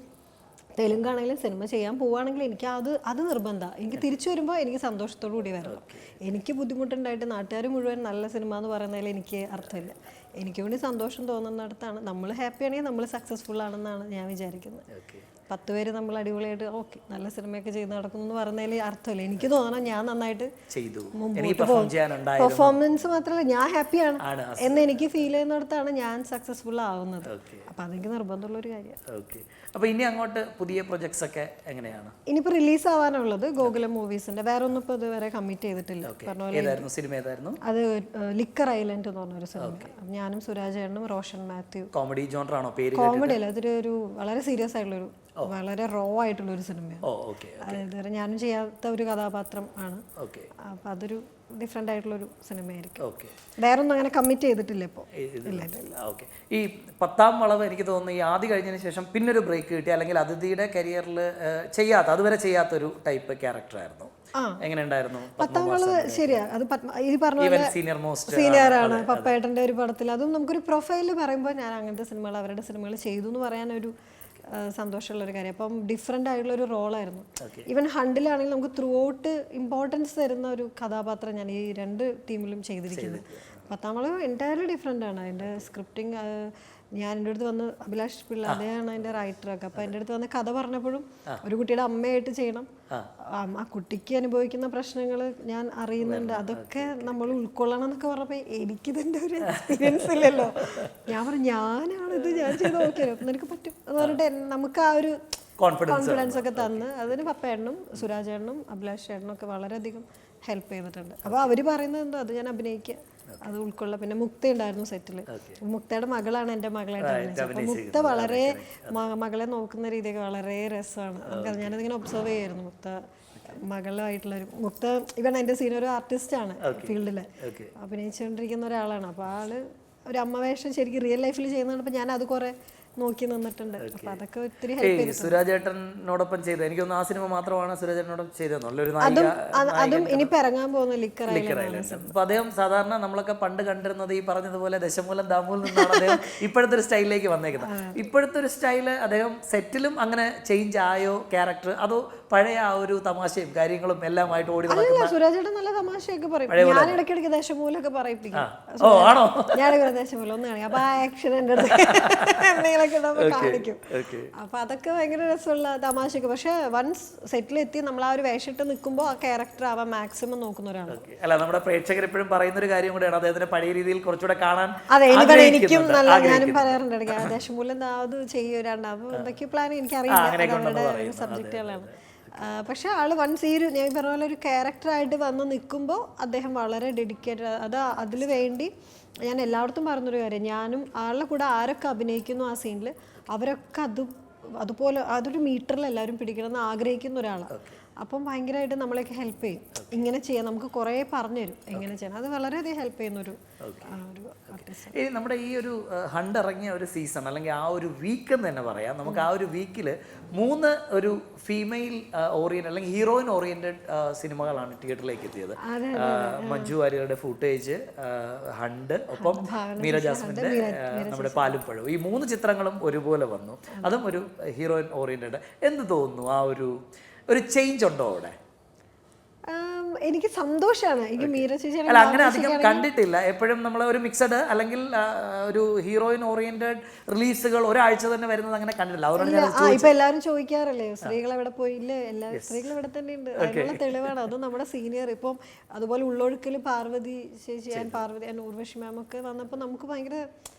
തെലുങ്കാണെങ്കിലും സിനിമ ചെയ്യാൻ പോവുകയാണെങ്കിൽ എനിക്ക് അത് നിർബന്ധമാണ്. എനിക്ക് തിരിച്ചു വരുമ്പോൾ എനിക്ക് സന്തോഷത്തോടു കൂടി വരണം. എനിക്ക് ബുദ്ധിമുട്ടുണ്ടായിട്ട് നാട്ടുകാർ മുഴുവൻ നല്ല സിനിമ എന്ന് പറയുന്നതിൽ എനിക്ക് അർത്ഥമില്ല. എനിക്ക് വേണ്ടി സന്തോഷം തോന്നുന്നിടത്താണ് നമ്മൾ ഹാപ്പി ആണെങ്കിൽ നമ്മൾ സക്സസ്ഫുൾ ആണെന്നാണ് ഞാൻ വിചാരിക്കുന്നത്. 10 പേര് നമ്മൾ അടിപൊളിയായിട്ട് ഓക്കെ നല്ല സിനിമയൊക്കെ ചെയ്ത് നടക്കുന്നു എന്ന് പറയുന്നതിൽ അർത്ഥമില്ല. എനിക്ക് തോന്നണം ഞാൻ നന്നായിട്ട് ചെയ്തു, മുമ്പോട്ട് പോകും. പെർഫോമൻസ് മാത്രമല്ല ഞാൻ ഹാപ്പിയാണ് എന്ന് എനിക്ക് ഫീൽ ചെയ്യുന്നിടത്താണ് ഞാൻ സക്സസ്ഫുൾ ആവുന്നത്. അപ്പൊ അതെനിക്ക് നിർബന്ധമുള്ള ഒരു കാര്യമാണ്. ഓക്കെ, അപ്പൊ ഇനി അങ്ങോട്ട് പുതിയ പ്രൊജക്ട്സ് ഒക്കെ എങ്ങനെയാണ്? ഇനിയിപ്പോ റിലീസ് ആവാനുള്ളത് ഗോകുലം മൂവീസിന്റെ, വേറെ ഒന്നും ഇപ്പൊ ഇതുവരെ കമ്മിറ്റ് ചെയ്തിട്ടില്ല. ഏതായിരുന്നു സിനിമ? ഏതായിരുന്നു അത്? ലിക്കർ ഐലൻഡ് എന്ന് പറഞ്ഞൊരു സിനിമ. ഞാനും സുരാജ് ഏട്ടനും റോഷൻ മാത്യു. കോമഡി ജോണർ ആണോ? പേര് കോമഡി അല്ല, അതൊരു വളരെ സീരിയസ് ആയിട്ടുള്ളൊരു വളരെ റോ ആയിട്ടുള്ള ഒരു സിനിമയാണ്. അതായത് ഞാനും ചെയ്യാത്ത ഒരു കഥാപാത്രം ആണ്. അപ്പൊ അതൊരു ഡിഫറെന്റ് ആയിട്ടുള്ളൊരു സിനിമയായിരിക്കും. വേറെ ഒന്നും അങ്ങനെ കമ്മിറ്റ് ചെയ്തിട്ടില്ല ഇപ്പോൾ. ഓക്കെ, ഈ 10ാം വളവ് എനിക്ക് തോന്നുന്നു ഈ ആദ്യം കഴിഞ്ഞതിന് ശേഷം പിന്നൊരു ബ്രേക്ക് കിട്ടി, അല്ലെങ്കിൽ അതിഥിയുടെ കരിയറിൽ അതുവരെ ചെയ്യാത്തൊരു ടൈപ്പ് ക്യാരക്ടർ ആയിരുന്നു. എങ്ങനെ ഉണ്ടായിരുന്നു? 10ാം വളവ് ശരിയാ, അത് ഈ പറഞ്ഞ സീനിയർ ആണ് പപ്പേട്ടന്റെ ഒരു പടത്തിൽ. അതും നമുക്കൊരു പ്രൊഫൈല് പറയുമ്പോൾ ഞാൻ അങ്ങനത്തെ സിനിമകൾ അവരുടെ സിനിമകൾ ചെയ്തു എന്ന് പറയാനൊരു സന്തോഷമുള്ളൊരു കാര്യം. അപ്പം ഡിഫറെൻ്റ് ആയിട്ടുള്ള ഒരു റോളായിരുന്നു. ഈവൻ ഹണ്ടിലാണെങ്കിൽ നമുക്ക് ത്രൂ ഔട്ട് ഇമ്പോർട്ടൻസ് തരുന്ന ഒരു കഥാപാത്രം ഞാൻ ഈ 2 ടീമിലും ചെയ്തിരിക്കുന്നത്. 10ാം വളവ് എൻറ്റയർലി ഡിഫറെൻ്റ് ആണ്. അതിൻ്റെ സ്ക്രിപ്റ്റിംഗ് ഞാൻ എൻ്റെ അടുത്ത് വന്ന് അഭിലാഷ് പിള്ള അദ്ദേഹമാണ് അതിൻ്റെ റൈറ്ററൊക്കെ. അപ്പോൾ എൻ്റെ അടുത്ത് വന്ന് കഥ പറഞ്ഞപ്പോഴും ഒരു കുട്ടിയുടെ അമ്മയായിട്ട് ചെയ്യണം, ആ കുട്ടിക്ക് അനുഭവിക്കുന്ന പ്രശ്നങ്ങൾ ഞാൻ അറിയുന്നുണ്ട്, അതൊക്കെ നമ്മൾ ഉൾക്കൊള്ളണം എന്നൊക്കെ പറഞ്ഞപ്പോൾ എനിക്കിതിൻ്റെ ഒരു എക്സ്പീരിയൻസ് ഇല്ലല്ലോ. ഞാൻ പറഞ്ഞു ഞാനാണിത്, ഞാൻ ചെയ്ത് നോക്കിയാലോ അപ്പം നിനക്ക് പറ്റും എന്ന് പറഞ്ഞിട്ട് നമുക്ക് ആ ഒരു കോൺഫിഡൻസ് ഒക്കെ തന്ന് അതിന് പപ്പേട്ടനും സുരാജ് ഏട്ടനും അഭിലാഷ് ഏട്ടനും ഒക്കെ വളരെയധികം ഹെൽപ്പ് ചെയ്തിട്ടുണ്ട്. അപ്പോൾ അവർ പറയുന്നത് എന്തോ അത് ഞാൻ അഭിനയിക്കുക, അത് ഉൾക്കൊള്ള. പിന്നെ മുക്ത ഉണ്ടായിരുന്നു സെറ്റിൽ. മുക്തയുടെ മകളാണ് എൻ്റെ മകളായിട്ട് അഭിനയിച്ചത്. അപ്പോൾ മുക്ത വളരെ മകളെ നോക്കുന്ന രീതിയൊക്കെ വളരെ രസമാണ്. നമുക്കത് ഞാനതിങ്ങനെ ഒബ്സർവ് ചെയ്യായിരുന്നു. മുക്ത മകളായിട്ടുള്ളൊരു മുക്ത ഇവൻ എൻ്റെ സീനിയർ ആർട്ടിസ്റ്റാണ്, ഫീൽഡിൽ അഭിനയിച്ചുകൊണ്ടിരിക്കുന്ന ഒരാളാണ്. അപ്പോൾ ആള് ഒരു അമ്മ വേഷം ശരിക്കും റിയൽ ലൈഫിൽ ചെയ്യുന്നതാണ്. ഞാൻ അത് കുറേ നോക്കി നിന്നിട്ടുണ്ട്. അപ്പൊ അതൊക്കെ ഒത്തിരി ഹെൽപ്പ് ചെയ്തു. സുരാജേട്ടനോടൊപ്പം ചെയ്ത എനിക്ക് തോന്നുന്നു ആ സിനിമ മാത്രമാണ് സുരാജേട്ടനോടൊപ്പം ചെയ്തെന്നുള്ളൊരു അതും ഇനിയിപ്പോ ഇറങ്ങാൻ പോകുന്ന ലിക്കർ ഐലൻഡ്. അപ്പൊ അദ്ദേഹം സാധാരണ നമ്മളൊക്കെ പണ്ട് കണ്ടിരുന്നത് ഈ പറഞ്ഞതുപോലെ ദശമൂലം ദാമൂലം നിന്നാണ് അദ്ദേഹം ഇപ്പോഴത്തെ ഒരു സ്റ്റൈലിലേക്ക് വന്നേക്കുന്നത്. ഇപ്പോഴത്തെ ഒരു സ്റ്റൈല് അദ്ദേഹം സെറ്റിലും അങ്ങനെ ചേഞ്ച് ആയോ ക്യാരക്ടർ, അതോ പഴയ ആ ഒരു തമാശയും കാര്യങ്ങളും എല്ലാമായിട്ട് ഓടി നടക്കുന്ന? സുരാജേട്ടൻ നല്ല തമാശയൊക്കെ പറയും. ഞാൻ ഇടയ്ക്കിടയ്ക്ക് ദശമൂലൊക്കെ പറയിപ്പിക്കും. ഞാൻ ദശമൂലം ഒന്ന് കാണിക്കും. അപ്പൊ ആ ആക്ഷൻ എൻ്റെ അടുത്ത് കാണിക്കും. അപ്പൊ അതൊക്കെ ഭയങ്കര രസമുള്ള തമാശയൊക്കെ. പക്ഷെ വൺസ് സെറ്റിലെത്തി നമ്മൾ ആ ഒരു വേഷിട്ട് നിൽക്കുമ്പോൾ ആ ക്യാരക്ടർ ആവാൻ മാക്സിമം നോക്കുന്ന ഒരാളാണ്. അല്ല, നമ്മുടെ പ്രേക്ഷകർ എപ്പോഴും പറയുന്ന ഒരു കാര്യം കൂടെയാണ് അദ്ദേഹത്തിന്റെ പഴയ രീതിയിൽ കുറച്ചുകൂടെ കാണാൻ. അതെ, എനിക്കും നല്ല, ഞാനും പറയാറുണ്ട് ഇടയ്ക്ക് ദശമൂലം അത് ചെയ്യൂരാണ്ട്. അപ്പൊ എന്തൊക്കെയോ പ്ലാൻ എനിക്കറിയില്ല, സബ്ജക്റ്റുകളാണ്. പക്ഷെ ആള് വൺസ് ഈ ഞാൻ പറഞ്ഞ പോലെ ഒരു ക്യാരക്ടറായിട്ട് വന്ന് നിൽക്കുമ്പോൾ അദ്ദേഹം വളരെ ഡെഡിക്കേറ്റഡ്. അതിൽ വേണ്ടി ഞാൻ എല്ലായിടത്തും പറഞ്ഞൊരു കാര്യം, ഞാനും ആളുടെ കൂടെ ആരൊക്കെ അഭിനയിക്കുന്നു ആ സീനിൽ അവരൊക്കെ അതുപോലെ അതൊരു മീറ്ററിൽ എല്ലാവരും പിടിക്കണമെന്ന് ആഗ്രഹിക്കുന്ന ഒരാളാണ്. അപ്പം ഭയങ്കരമായിട്ട് നമ്മളെയൊക്കെ ഹെൽപ്പ് ചെയ്യും. ഇങ്ങനെ ചെയ്യാം, നമുക്ക് കുറേ പറഞ്ഞു തരും എങ്ങനെ ചെയ്യണം. അത് വളരെയധികം ഹെൽപ്പ് ചെയ്യുന്നൊരു ആർട്ടിസ്റ്റ്. നമ്മുടെ ഈ ഒരു ഹണ്ട് ഇറങ്ങിയ ഒരു സീസൺ അല്ലെങ്കിൽ ആ ഒരു വീക്ക് എന്ന് തന്നെ പറയാം. നമുക്ക് ആ ഒരു വീക്കിൽ 3 ഒരു ഫീമെയിൽ ഓറിയൻറ്റഡ് അല്ലെങ്കിൽ ഹീറോയിൻ ഓറിയൻറ്റഡ് സിനിമകളാണ് തിയേറ്ററിലേക്ക് എത്തിയത്. മഞ്ജു വാര്യരുടെ ഫുട്ടേജ്, ഹണ്ട്, ഒപ്പം മീര ജാസ്മിൻ്റെ നമ്മുടെ പാലും പഴവും. ഈ 3 ചിത്രങ്ങളും ഒരുപോലെ വന്നു, അതും ഒരു ഹീറോയിൻ ഓറിയൻറ്റഡ്. എന്ത് തോന്നുന്നു? ആ ഒരു ചേഞ്ച് ഉണ്ടോ അവിടെ? എനിക്ക് സന്തോഷമാണ്. എനിക്ക് മീര ചേച്ചി അങ്ങനെ അധികം കണ്ടിട്ടില്ല. എപ്പോഴും നമ്മൾ ഒരു മിക്സഡ് അല്ലെങ്കിൽ ഒരു ഹീറോയിൻ ഓറിയന്റഡ് റിലീസുകൾ ഒരാഴ്ച തന്നെ വരുന്നത് അങ്ങനെ കണ്ടിട്ടില്ല. ഇപ്പൊ എല്ലാവരും ചോദിക്കാറല്ലേ സ്ത്രീകൾ എവിടെ പോയില്ലേ? എല്ലാ സ്ത്രീകൾ ഇവിടെ തന്നെ ഉണ്ട്. അതിനുള്ള തെളിവാണ്. അത് നമ്മുടെ സീനിയർ ഇപ്പം അതുപോലെ ഉള്ളൊഴുക്കൽ പാർവതി ചേച്ചി, ഞാൻ ഊർവശി മാം ഒക്കെ വന്നപ്പോൾ നമുക്ക് ഭയങ്കര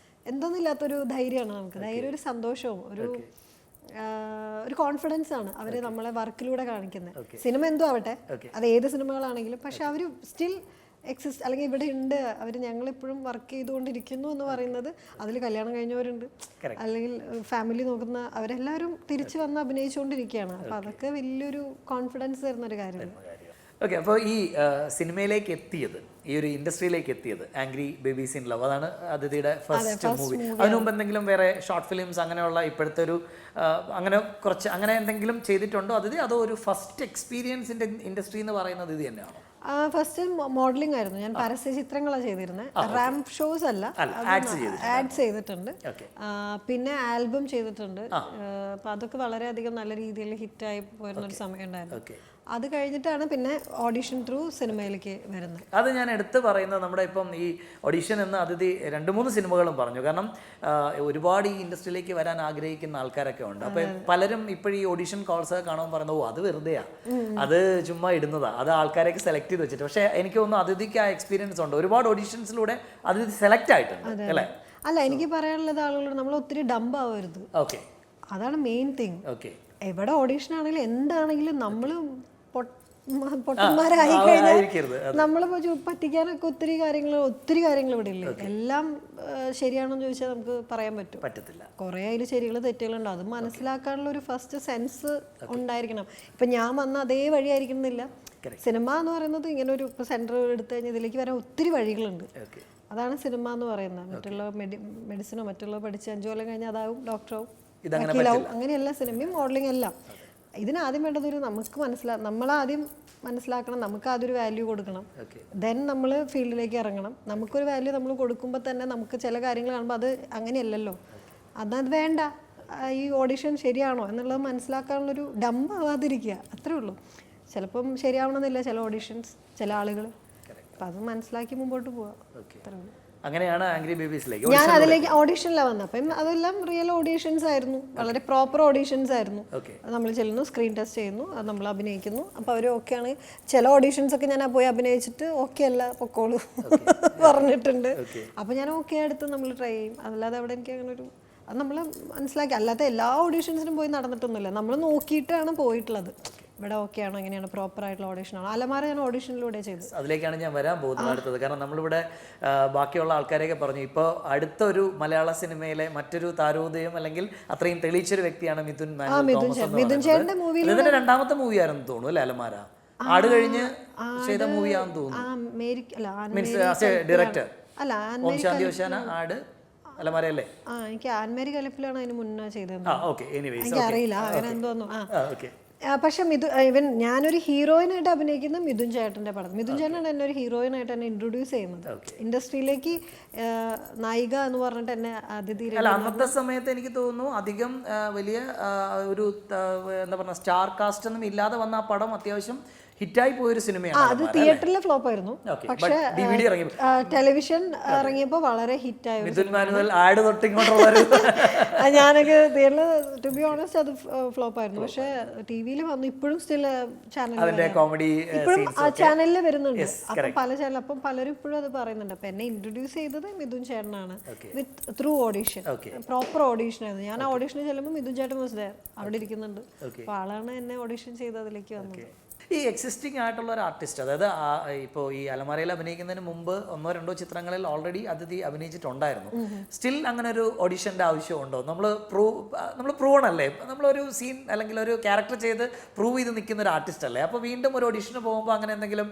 എന്തൊന്നുമില്ലാത്തൊരു ധൈര്യമാണ്. നമുക്ക് ധൈര്യം, ഒരു സന്തോഷവും ഒരു കോൺഫിഡൻസ് ആണ് അവർ നമ്മളെ വർക്കിലൂടെ കാണിക്കുന്നത്. സിനിമ എന്തോ ആവട്ടെ, അത് ഏത് സിനിമകളാണെങ്കിലും, പക്ഷെ അവർ സ്റ്റിൽ എക്സിസ്റ്റ്, അല്ലെങ്കിൽ ഇവിടെ ഉണ്ട്, അവർ ഞങ്ങളിപ്പോഴും വർക്ക് ചെയ്തുകൊണ്ടിരിക്കുന്നു എന്ന് പറയുന്നത്. അതിൽ കല്യാണം കഴിഞ്ഞവരുണ്ട്, അല്ലെങ്കിൽ ഫാമിലി നോക്കുന്ന അവരെല്ലാവരും തിരിച്ചു വന്ന് അഭിനയിച്ചുകൊണ്ടിരിക്കുകയാണ്. അപ്പം അതൊക്കെ വലിയൊരു കോൺഫിഡൻസ് തരുന്നൊരു കാര്യമാണ്. ഓക്കെ, അപ്പോൾ ഈ സിനിമയിലേക്ക് എത്തിയത്, ഈ ഒരു ഇൻഡസ്ട്രിയിലേക്ക് എത്തിയത് ആംഗ്രി ബേബീസ് ഇൻ ലവ്, അതാണ് അതിഥിയുടെ ഫസ്റ്റ് മൂവി. അതിനു മുമ്പ് എന്തെങ്കിലും വേറെ ഷോർട്ട് ഫിലിംസ് അങ്ങനെയുള്ള ഇപ്പോഴത്തെ ഒരു അങ്ങനെ കുറച്ച് അങ്ങനെ എന്തെങ്കിലും ചെയ്തിട്ടുണ്ടോ അതിഥി? അതോ ഒരു ഫസ്റ്റ് എക്സ്പീരിയൻസിൻ്റെ ഇൻഡസ്ട്രി എന്ന് പറയുന്നത് ഇത് തന്നെയാണോ? ഫസ്റ്റ് മോഡലിംഗ് ആയിരുന്നു. ഞാൻ പരസ്യ ചിത്രങ്ങളാണ് ചെയ്തിരുന്നത്, റാമ്പ് ഷോസ് അല്ല, ആഡ്സ് ചെയ്തിട്ടുണ്ട്. പിന്നെ ആൽബം ചെയ്തിട്ടുണ്ട്. അപ്പം അതൊക്കെ വളരെയധികം നല്ല രീതിയിൽ ഹിറ്റായി പോയിരുന്നൊരു സമയം ഉണ്ടായിരുന്നു. അത് കഴിഞ്ഞിട്ടാണ് പിന്നെ ഓഡിഷൻ ത്രൂ സിനിമയിലേക്ക് വരുന്നത്. അത് ഞാൻ എടുത്ത് പറയുന്നത് നമ്മുടെ ഇപ്പം ഈ ഓഡിഷൻ എന്ന അതിഥി 2-3 സിനിമകളും പറഞ്ഞു. കാരണം ഒരുപാട് ഈ ഇൻഡസ്ട്രിയിലേക്ക് വരാൻ ആഗ്രഹിക്കുന്ന ആൾക്കാരൊക്കെ ഉണ്ട്. അപ്പം പലരും ഇപ്പോഴും ഈ ഓഡിഷൻ കോൾസ് ഒക്കെ കാണുമ്പോൾ പറയുന്നത് ഓ അത് വെറുതെയാ, അത് ചുമ്മാ ഇടുന്നതാ, അത് ആൾക്കാരൊക്കെ സെലക്ട് ചെയ്ത് വെച്ചിട്ട്. പക്ഷേ എനിക്ക് തോന്നുന്നു അതിഥിക്ക് ആ എക്സ്പീരിയൻസ് ഉണ്ട്. ഒരുപാട് ഓഡിഷൻസിലൂടെ അതിഥി സെലക്ട് ആയിട്ടുണ്ട് അല്ലേ? അല്ല, എനിക്ക് പറയാനുള്ളത് ആളുകളോട് നമ്മൾ ഒത്തിരി ഡംബ് ആവരുത്. ഓക്കെ, അതാണ് മെയിൻ തിങ്. ഓക്കെ. എവിടെ ഓഡീഷൻ ആണെങ്കിലും എന്താണെങ്കിലും നമ്മൾ പൊട്ടന്മാരായി കഴിഞ്ഞാൽ നമ്മളിപ്പോൾ പറ്റിക്കാനൊക്കെ ഒത്തിരി കാര്യങ്ങൾ ഇവിടെ ഇല്ലേ. എല്ലാം ശരിയാണെന്ന് ചോദിച്ചാൽ നമുക്ക് പറയാൻ പറ്റത്തില്ല. കുറേ അതിൽ ശരികൾ തെറ്റുകളുണ്ട്. അത് മനസ്സിലാക്കാനുള്ള ഒരു ഫസ്റ്റ് സെൻസ് ഉണ്ടായിരിക്കണം. ഇപ്പം ഞാൻ വന്ന അതേ വഴി ആയിരിക്കണമെന്നില്ല. സിനിമ എന്ന് പറയുന്നത് ഇങ്ങനെ ഒരു സെൻറ്റർ എടുത്തു കഴിഞ്ഞാൽ ഇതിലേക്ക് വരാൻ ഒത്തിരി വഴികളുണ്ട്. അതാണ് സിനിമ എന്ന് പറയുന്നത്. മറ്റുള്ള മെഡിസിനോ മറ്റുള്ള പഠിച്ച് 5 കൊല്ലം കഴിഞ്ഞാൽ അതാവും ഡോക്ടറാവും വക്കീലാവും. അങ്ങനെയല്ല സിനിമയും മോഡലിംഗ് എല്ലാം. ഇതിനാദ്യം വേണ്ടത് നമ്മളാദ്യം മനസ്സിലാക്കണം, നമുക്ക് അതൊരു വാല്യൂ കൊടുക്കണം. ദെൻ നമ്മൾ ഫീൽഡിലേക്ക് ഇറങ്ങണം. നമുക്കൊരു വാല്യൂ നമ്മൾ കൊടുക്കുമ്പോൾ തന്നെ നമുക്ക് ചില കാര്യങ്ങൾ കാണുമ്പോൾ അത് അങ്ങനെയല്ലല്ലോ, അത് വേണ്ട, ഈ ഓഡിഷൻ ശരിയാണോ എന്നുള്ളത് മനസ്സിലാക്കാനുള്ളൊരു ഡംബ് ആവാതിരിക്കുക, അത്രേ ഉള്ളൂ. ചിലപ്പം ശരിയാവണമെന്നില്ല ചില ഓഡിഷൻസ്, ചില ആളുകൾ. അപ്പം അത് മനസ്സിലാക്കി മുമ്പോട്ട് പോവാം, അത്രേ ഉള്ളൂ. അങ്ങനെയാണ് ആംഗ്രി ബേബീസിലേക്ക് ഞാൻ അതിലേക്ക് ഓഡീഷനിലാണ് വന്നത്. അപ്പം അതെല്ലാം റിയൽ ഓഡീഷൻസ് ആയിരുന്നു, വളരെ പ്രോപ്പർ ഓഡീഷൻസ് ആയിരുന്നു. നമ്മൾ ചെല്ലുന്നു, സ്ക്രീൻ ടെസ്റ്റ് ചെയ്യുന്നു, അത് നമ്മൾ അഭിനയിക്കുന്നു. അപ്പോൾ അവർ ഓക്കെയാണ്. ചില ഓഡീഷൻസ് ഒക്കെ ഞാൻ പോയി അഭിനയിച്ചിട്ട് ഓക്കെ അല്ല പൊക്കോളൂ പറഞ്ഞിട്ടുണ്ട്. അപ്പോൾ ഞാൻ ഓക്കെ എടുത്ത് നമ്മൾ ട്രൈ ചെയ്യും. അതല്ലാതെ അവിടെ എനിക്ക് അങ്ങനെ ഒരു അത് നമ്മൾ മനസ്സിലാക്കി. അല്ലാത്ത എല്ലാ ഓഡീഷൻസിനും പോയി നടന്നിട്ടൊന്നുമില്ല, നമ്മൾ നോക്കിയിട്ടാണ് പോയിട്ടുള്ളത്. ഇവിടെ ഓക്കെ ആണോ, എങ്ങനെയാണ് പ്രോപ്പർ ആയിട്ടുള്ള ഓഡിഷൻ ആണോ. അലമാര ഞാൻ ഓഡിഷനിലൂടെ ചെയ്തു. അതിലേക്കാണ് ഞാൻ വരാൻ പോകുന്നത് അടുത്തത്. കാരണം നമ്മളിവിടെ ബാക്കിയുള്ള ആൾക്കാരെയൊക്കെ പറഞ്ഞു, ഇപ്പോൾ അടുത്തൊരു മലയാള സിനിമയിലെ മറ്റൊരു താരോദയം അല്ലെങ്കിൽ അത്രയും തെളിയിച്ചൊരു വ്യക്തിയാണ് മിഥുൻ ചേട്ടന്റെ മൂവിയിൽ. ഇതിന്റെ 2ാമത്തെ മൂവിയാണെന്ന് തോന്നുന്നു അല്ലേ അലമാര? ആട് കഴിഞ്ഞ് ചെയ്ത മൂവിയാണെന്ന് തോന്നുന്നു. മീൻസ് ഡയറക്ടർ ഓം ശാന്തി ഓശാന, ആട്, അലമാരയല്ലേ? എനിക്ക് ആൻമേരി കലപ്പിലാണ് അതിന് മുന്നേ ചെയ്തത്. എനിക്ക് അറിയില്ല, അങ്ങനെ എന്തോന്നു. പക്ഷെ ഇവൻ ഞാനൊരു ഹീറോയിനായിട്ട് അഭിനയിക്കുന്ന മിഥുൻ ചേട്ടൻ്റെ പടം. മിഥുൻ ചേട്ടനാണ് എന്നെ ഒരു ഹീറോയിനായിട്ട് എന്നെ ഇൻട്രൊഡ്യൂസ് ചെയ്യുന്നത് ഇൻഡസ്ട്രിയിലേക്ക്. നായിക എന്ന് പറഞ്ഞിട്ട് എന്നെ അതിഥി. അന്നത്തെ സമയത്ത് എനിക്ക് തോന്നുന്നു അധികം വലിയ ഒരു എന്താ പറയുക സ്റ്റാർ കാസ്റ്റ് ഒന്നും ഇല്ലാതെ വന്ന ആ പടം അത്യാവശ്യം ഹിറ്റായി പോയൊരു സിനിമയാണ്. അത് തിയേറ്ററിലെ ഫ്ലോപ്പ് ആയിരുന്നു, പക്ഷേ ടെലിവിഷൻ ഇറങ്ങിയപ്പോൾ വളരെ ഹിറ്റായി. ഞാനൊക്കെ തിയേറ്ററിൽ ടു ബി ഓണസ്റ്റ് അത് ഫ്ലോപ്പ് ആയിരുന്നു. പക്ഷെ ടി വിയിൽ വന്നു, ഇപ്പോഴും സ്റ്റിൽ ചാനലിൽ ഇപ്പോഴും ആ ചാനലിൽ വരുന്നുണ്ട്. അപ്പം പല ചാനൽ, അപ്പം പലരും ഇപ്പോഴും അത് പറയുന്നുണ്ട്. അപ്പം എന്നെ ഇൻട്രൊഡ്യൂസ് ചെയ്തത് മിഥുൻ ചേട്ടനാണ് വിത്ത് ത്രൂ ഓഡീഷൻ. പ്രോപ്പർ ഓഡീഷൻ ആയിരുന്നു. ഞാൻ ആ ഓഡീഷന് ചെല്ലുമ്പോൾ മിഥുൻ ചേട്ടൻ അവിടെ ഇരിക്കുന്നുണ്ട്. അപ്പോൾ ആളാണ് എന്നെ ഓഡീഷൻ ചെയ്ത് അതിലേക്ക് വന്നത്. ഈ എക്സിസ്റ്റിംഗ് ആയിട്ടുള്ള ഒരു ആർട്ടിസ്റ്റ്, അതായത് ഇപ്പോൾ ഈ അലമാരയിൽ അഭിനയിക്കുന്നതിന് മുമ്പ് 1-2 ചിത്രങ്ങളിൽ ഓൾറെഡി അതിഥി അഭിനയിച്ചിട്ടുണ്ടായിരുന്നു. സ്റ്റിൽ അങ്ങനെ ഒരു ഓഡിഷൻ്റെ ആവശ്യമുണ്ടോ? നമ്മൾ പ്രൂവൺ അല്ലേ, നമ്മളൊരു സീൻ അല്ലെങ്കിൽ ഒരു ക്യാരക്ടർ ചെയ്ത് പ്രൂവ് ചെയ്ത് നിൽക്കുന്ന ഒരു ആർട്ടിസ്റ്റ് അല്ലേ? അപ്പോൾ വീണ്ടും ഒരു ഓഡിഷന് പോകുമ്പോൾ അങ്ങനെ എന്തെങ്കിലും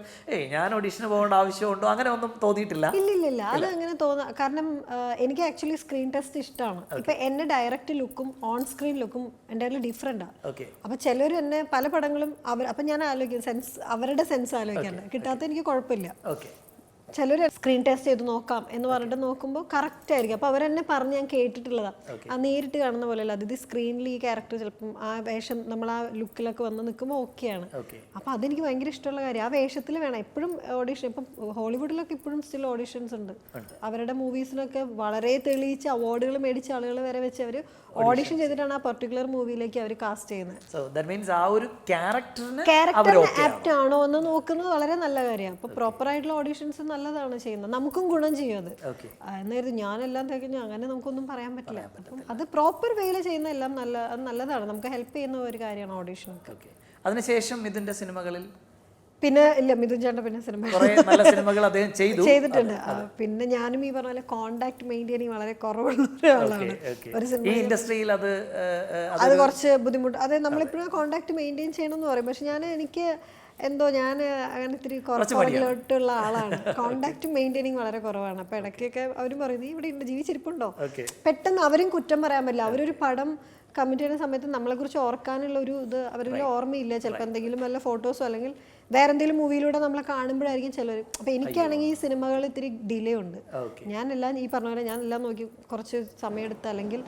ഞാൻ ഓഡിഷന് പോകേണ്ട ആവശ്യമുണ്ടോ, അങ്ങനെ ഒന്നും തോന്നിയിട്ടില്ല? ഇല്ല, അത് അങ്ങനെ തോന്നാം. കാരണം എനിക്ക് ആക്ച്വലി സ്ക്രീൻ ടെസ്റ്റ് ഇഷ്ടമാണ്. ഇപ്പം എൻ്റെ ഡയറക്റ്റ് ലുക്കും ഓൺ സ്ക്രീൻ ലുക്കും എൻ്റെ ഡിഫറെൻ്റാണ്. അപ്പോൾ ചിലർ എന്നെ പല പടങ്ങളും അപ്പം ഞാൻ അവരുടെ സെൻസ് ആലോചിക്കാണ്ട് കിട്ടാത്ത എനിക്ക് കുഴപ്പമില്ല. ചിലർ സ്ക്രീൻ ടെസ്റ്റ് ചെയ്ത് നോക്കാം എന്ന് പറഞ്ഞിട്ട് നോക്കുമ്പോൾ കറക്റ്റ് ആയിരിക്കും. അപ്പോൾ അവരെന്നെ പറഞ്ഞ് ഞാൻ കേട്ടിട്ടുള്ളതാണ്. ആ നേരിട്ട് കാണുന്ന പോലെയല്ല, അത് സ്ക്രീനിൽ ഈ ക്യാരക്ടർ ചിലപ്പം ആ വേഷം നമ്മൾ ആ ലുക്കിലൊക്കെ വന്ന് നിൽക്കുമ്പോൾ ഓക്കെയാണ്. അപ്പോൾ അതെനിക്ക് ഭയങ്കര ഇഷ്ടമുള്ള കാര്യം. ആ വേഷത്തിൽ വേണം എപ്പോഴും ഓഡിഷൻ. ഇപ്പം ഹോളിവുഡിലൊക്കെ ഇപ്പോഴും സ്റ്റിൽ ഓഡിഷൻസ് ഉണ്ട്. അവരുടെ മൂവീസിനൊക്കെ വളരെ തെളിയിച്ച് അവാർഡുകൾ മേടിച്ച ആളുകൾ വരെ വെച്ച് അവർ ഓഡിഷൻ ചെയ്തിട്ടാണ് ആ പർട്ടിക്കുലർ മൂവിയിലേക്ക് അവർ കാസ്റ്റ് ചെയ്യുന്നത്. ആപ്റ്റ് ആണോ എന്ന് നോക്കുന്നത് വളരെ നല്ല കാര്യമാണ്. അപ്പോൾ പ്രോപ്പർ ആയിട്ടുള്ള ഓഡിഷൻസ് നല്ലതാണ് ചെയ്യുന്നത്, നമുക്കും ഗുണം ചെയ്യും അത്. എന്നായിരുന്നു ഞാനെല്ലാം തികഞ്ഞു അങ്ങനെ നമുക്കൊന്നും പറയാൻ പറ്റില്ല. അപ്പം അത് പ്രോപ്പർ വേയിൽ ചെയ്യുന്ന എല്ലാം നല്ലതാണ്, നമുക്ക് ഹെൽപ്പ് ചെയ്യുന്ന ഒരു കാര്യമാണ് ഓഡിഷനൊക്കെ. അതിനുശേഷം ഇതിന്റെ സിനിമകളിൽ പിന്നെ ഇല്ല, മിഥുൻ ചേട്ടൻ പിന്നെ ചെയ്തിട്ടുണ്ട്. പിന്നെ ഞാനും ഈ പറഞ്ഞ പോലെ കോണ്ടാക്ട് മെയിൻറ്റെയിനിങ് വളരെ കുറവുള്ള ഒരാളാണ്. ഒരു സിനിമ അത് കുറച്ച് ബുദ്ധിമുട്ട്. അതായത് നമ്മളിപ്പോഴും കോണ്ടാക്ട് മെയിൻറ്റെയിൻ ചെയ്യണമെന്ന് പറയും. പക്ഷെ എനിക്ക് അങ്ങനെ ഇത്തിരി കുറച്ചിലോട്ടുള്ള ആളാണ്. കോണ്ടാക്ട് മെയിൻറ്റെയിനിങ് വളരെ കുറവാണ്. അപ്പോൾ ഇടയ്ക്കൊക്കെ അവരും പറയും നീ ഇവിടെ ഉണ്ട്, ജീവിച്ചിരിപ്പുണ്ടോ. പെട്ടെന്ന് അവരും കുറ്റം പറയാൻ പറ്റില്ല. അവരൊരു പടം കമ്മിറ്റ് ചെയ്യുന്ന സമയത്ത് നമ്മളെക്കുറിച്ച് ഓർക്കാനുള്ള ഒരു ഇത് അവരുടെ ഓർമ്മയില്ല. ചിലപ്പോൾ എന്തെങ്കിലും വല്ല ഫോട്ടോസോ അല്ലെങ്കിൽ വേറെ എന്തെങ്കിലും മൂവിയിലൂടെ നമ്മളെ കാണുമ്പോഴായിരിക്കും ചിലർ. അപ്പോൾ എനിക്കാണെങ്കിൽ ഈ സിനിമകൾ ഇത്തിരി ഡിലേ ഉണ്ട്. ഞാനെല്ലാം ഈ പറഞ്ഞ പോലെ ഞാൻ എല്ലാം നോക്കി കുറച്ച് സമയമെടുത്ത് അല്ലെങ്കിൽ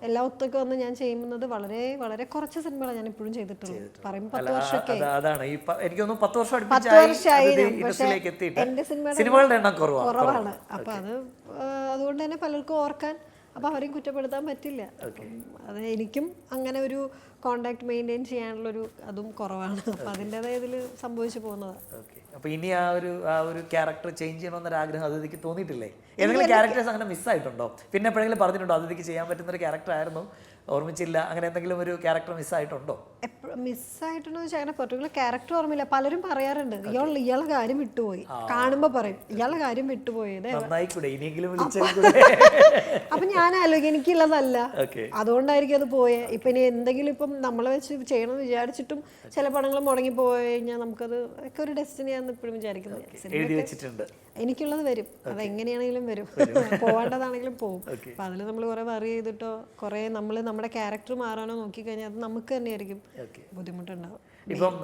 എല്ലാ ഒത്തൊക്കെ വന്ന് ഞാൻ ചെയ്യുന്നത് വളരെ വളരെ കുറച്ച് സിനിമകളാണ് ഞാൻ ഇപ്പോഴും ചെയ്തിട്ടുള്ളൂ. പറയുമ്പോൾ 10 വർഷമൊക്കെ അതാണ് ഈ എനിക്ക് തോന്നുന്നു 10 വർഷം 10 വർഷമായി. പക്ഷേ എത്തിയിട്ട് എൻ്റെ സിനിമകളുടെ എണ്ണം കുറവാണ്. അപ്പോൾ അതുകൊണ്ട് തന്നെ പലർക്കും ഓർക്കാൻ അപ്പോൾ അവരെയും കുറ്റപ്പെടുത്താൻ പറ്റില്ല. അത് എനിക്കും അങ്ങനെ ഒരു കോണ്ടാക്ട് മെയിൻറ്റെയിൻ ചെയ്യാനുള്ളൊരു അതും കുറവാണ്. അപ്പം അതിൻ്റെതായ ഇതിൽ സംഭവിച്ചു പോകുന്നതാണ്. അപ്പോൾ ഇനി ആ ഒരു ക്യാരക്ടർ ചേഞ്ച് ചെയ്യണമെന്നൊരു ആഗ്രഹം അതിഥിക്ക് തോന്നിയിട്ടില്ലേ? ഏതെങ്കിലും ക്യാരക്ടേഴ്സ് അങ്ങനെ മിസ്സായിട്ടുണ്ടോ? പിന്നെ എപ്പോഴെങ്കിലും പറഞ്ഞിട്ടുണ്ടോ അതിഥിക്ക് ചെയ്യാൻ പറ്റുന്ന ഒരു ക്യാരക്ടർ ആയിരുന്നു, ഓർമ്മിച്ചില്ല, അങ്ങനെ എന്തെങ്കിലും ഒരു ക്യാരക്ടർ മിസ്സായിട്ടുണ്ടോ? മിസ്സായിട്ടുണ്ടോ ചോദിച്ചാൽ അങ്ങനെ പെർട്ടിക്കുലർ ക്യാരക്ടർ ഓർമ്മയില്ല. പലരും പറയാറുണ്ട് ഇയാളെ കാര്യം വിട്ടുപോയി, കാണുമ്പോൾ പറയും ഇയാളുടെ കാര്യം വിട്ടുപോയി. അപ്പൊ ഞാൻ ആലോചിക്കും എനിക്കുള്ളതല്ല, അതുകൊണ്ടായിരിക്കും അത് പോയെ. ഇപ്പൊ ഇനി എന്തെങ്കിലും ഇപ്പം നമ്മളെ വെച്ച് ചെയ്യണമെന്ന് വിചാരിച്ചിട്ടും ചില പടങ്ങൾ മുടങ്ങി പോയി കഴിഞ്ഞാൽ നമുക്കത് ഒക്കെ ഒരു ഡെസ്റ്റിനിയാന്ന് ഇപ്പോഴും വിചാരിക്കുന്നത്. എനിക്കുള്ളത് വരും, അത് എങ്ങനെയാണെങ്കിലും വരും, പോകേണ്ടതാണെങ്കിലും പോകും. അപ്പൊ അതിൽ നമ്മൾ കുറെ വറി ചെയ്തിട്ടോ കുറെ നമ്മൾ നമ്മുടെ ക്യാരക്ടർ മാറാനോ നോക്കിക്കഴിഞ്ഞാൽ അത് നമുക്ക് തന്നെയായിരിക്കും ബുദ്ധിമുട്ടുണ്ടാവും. ഇപ്പം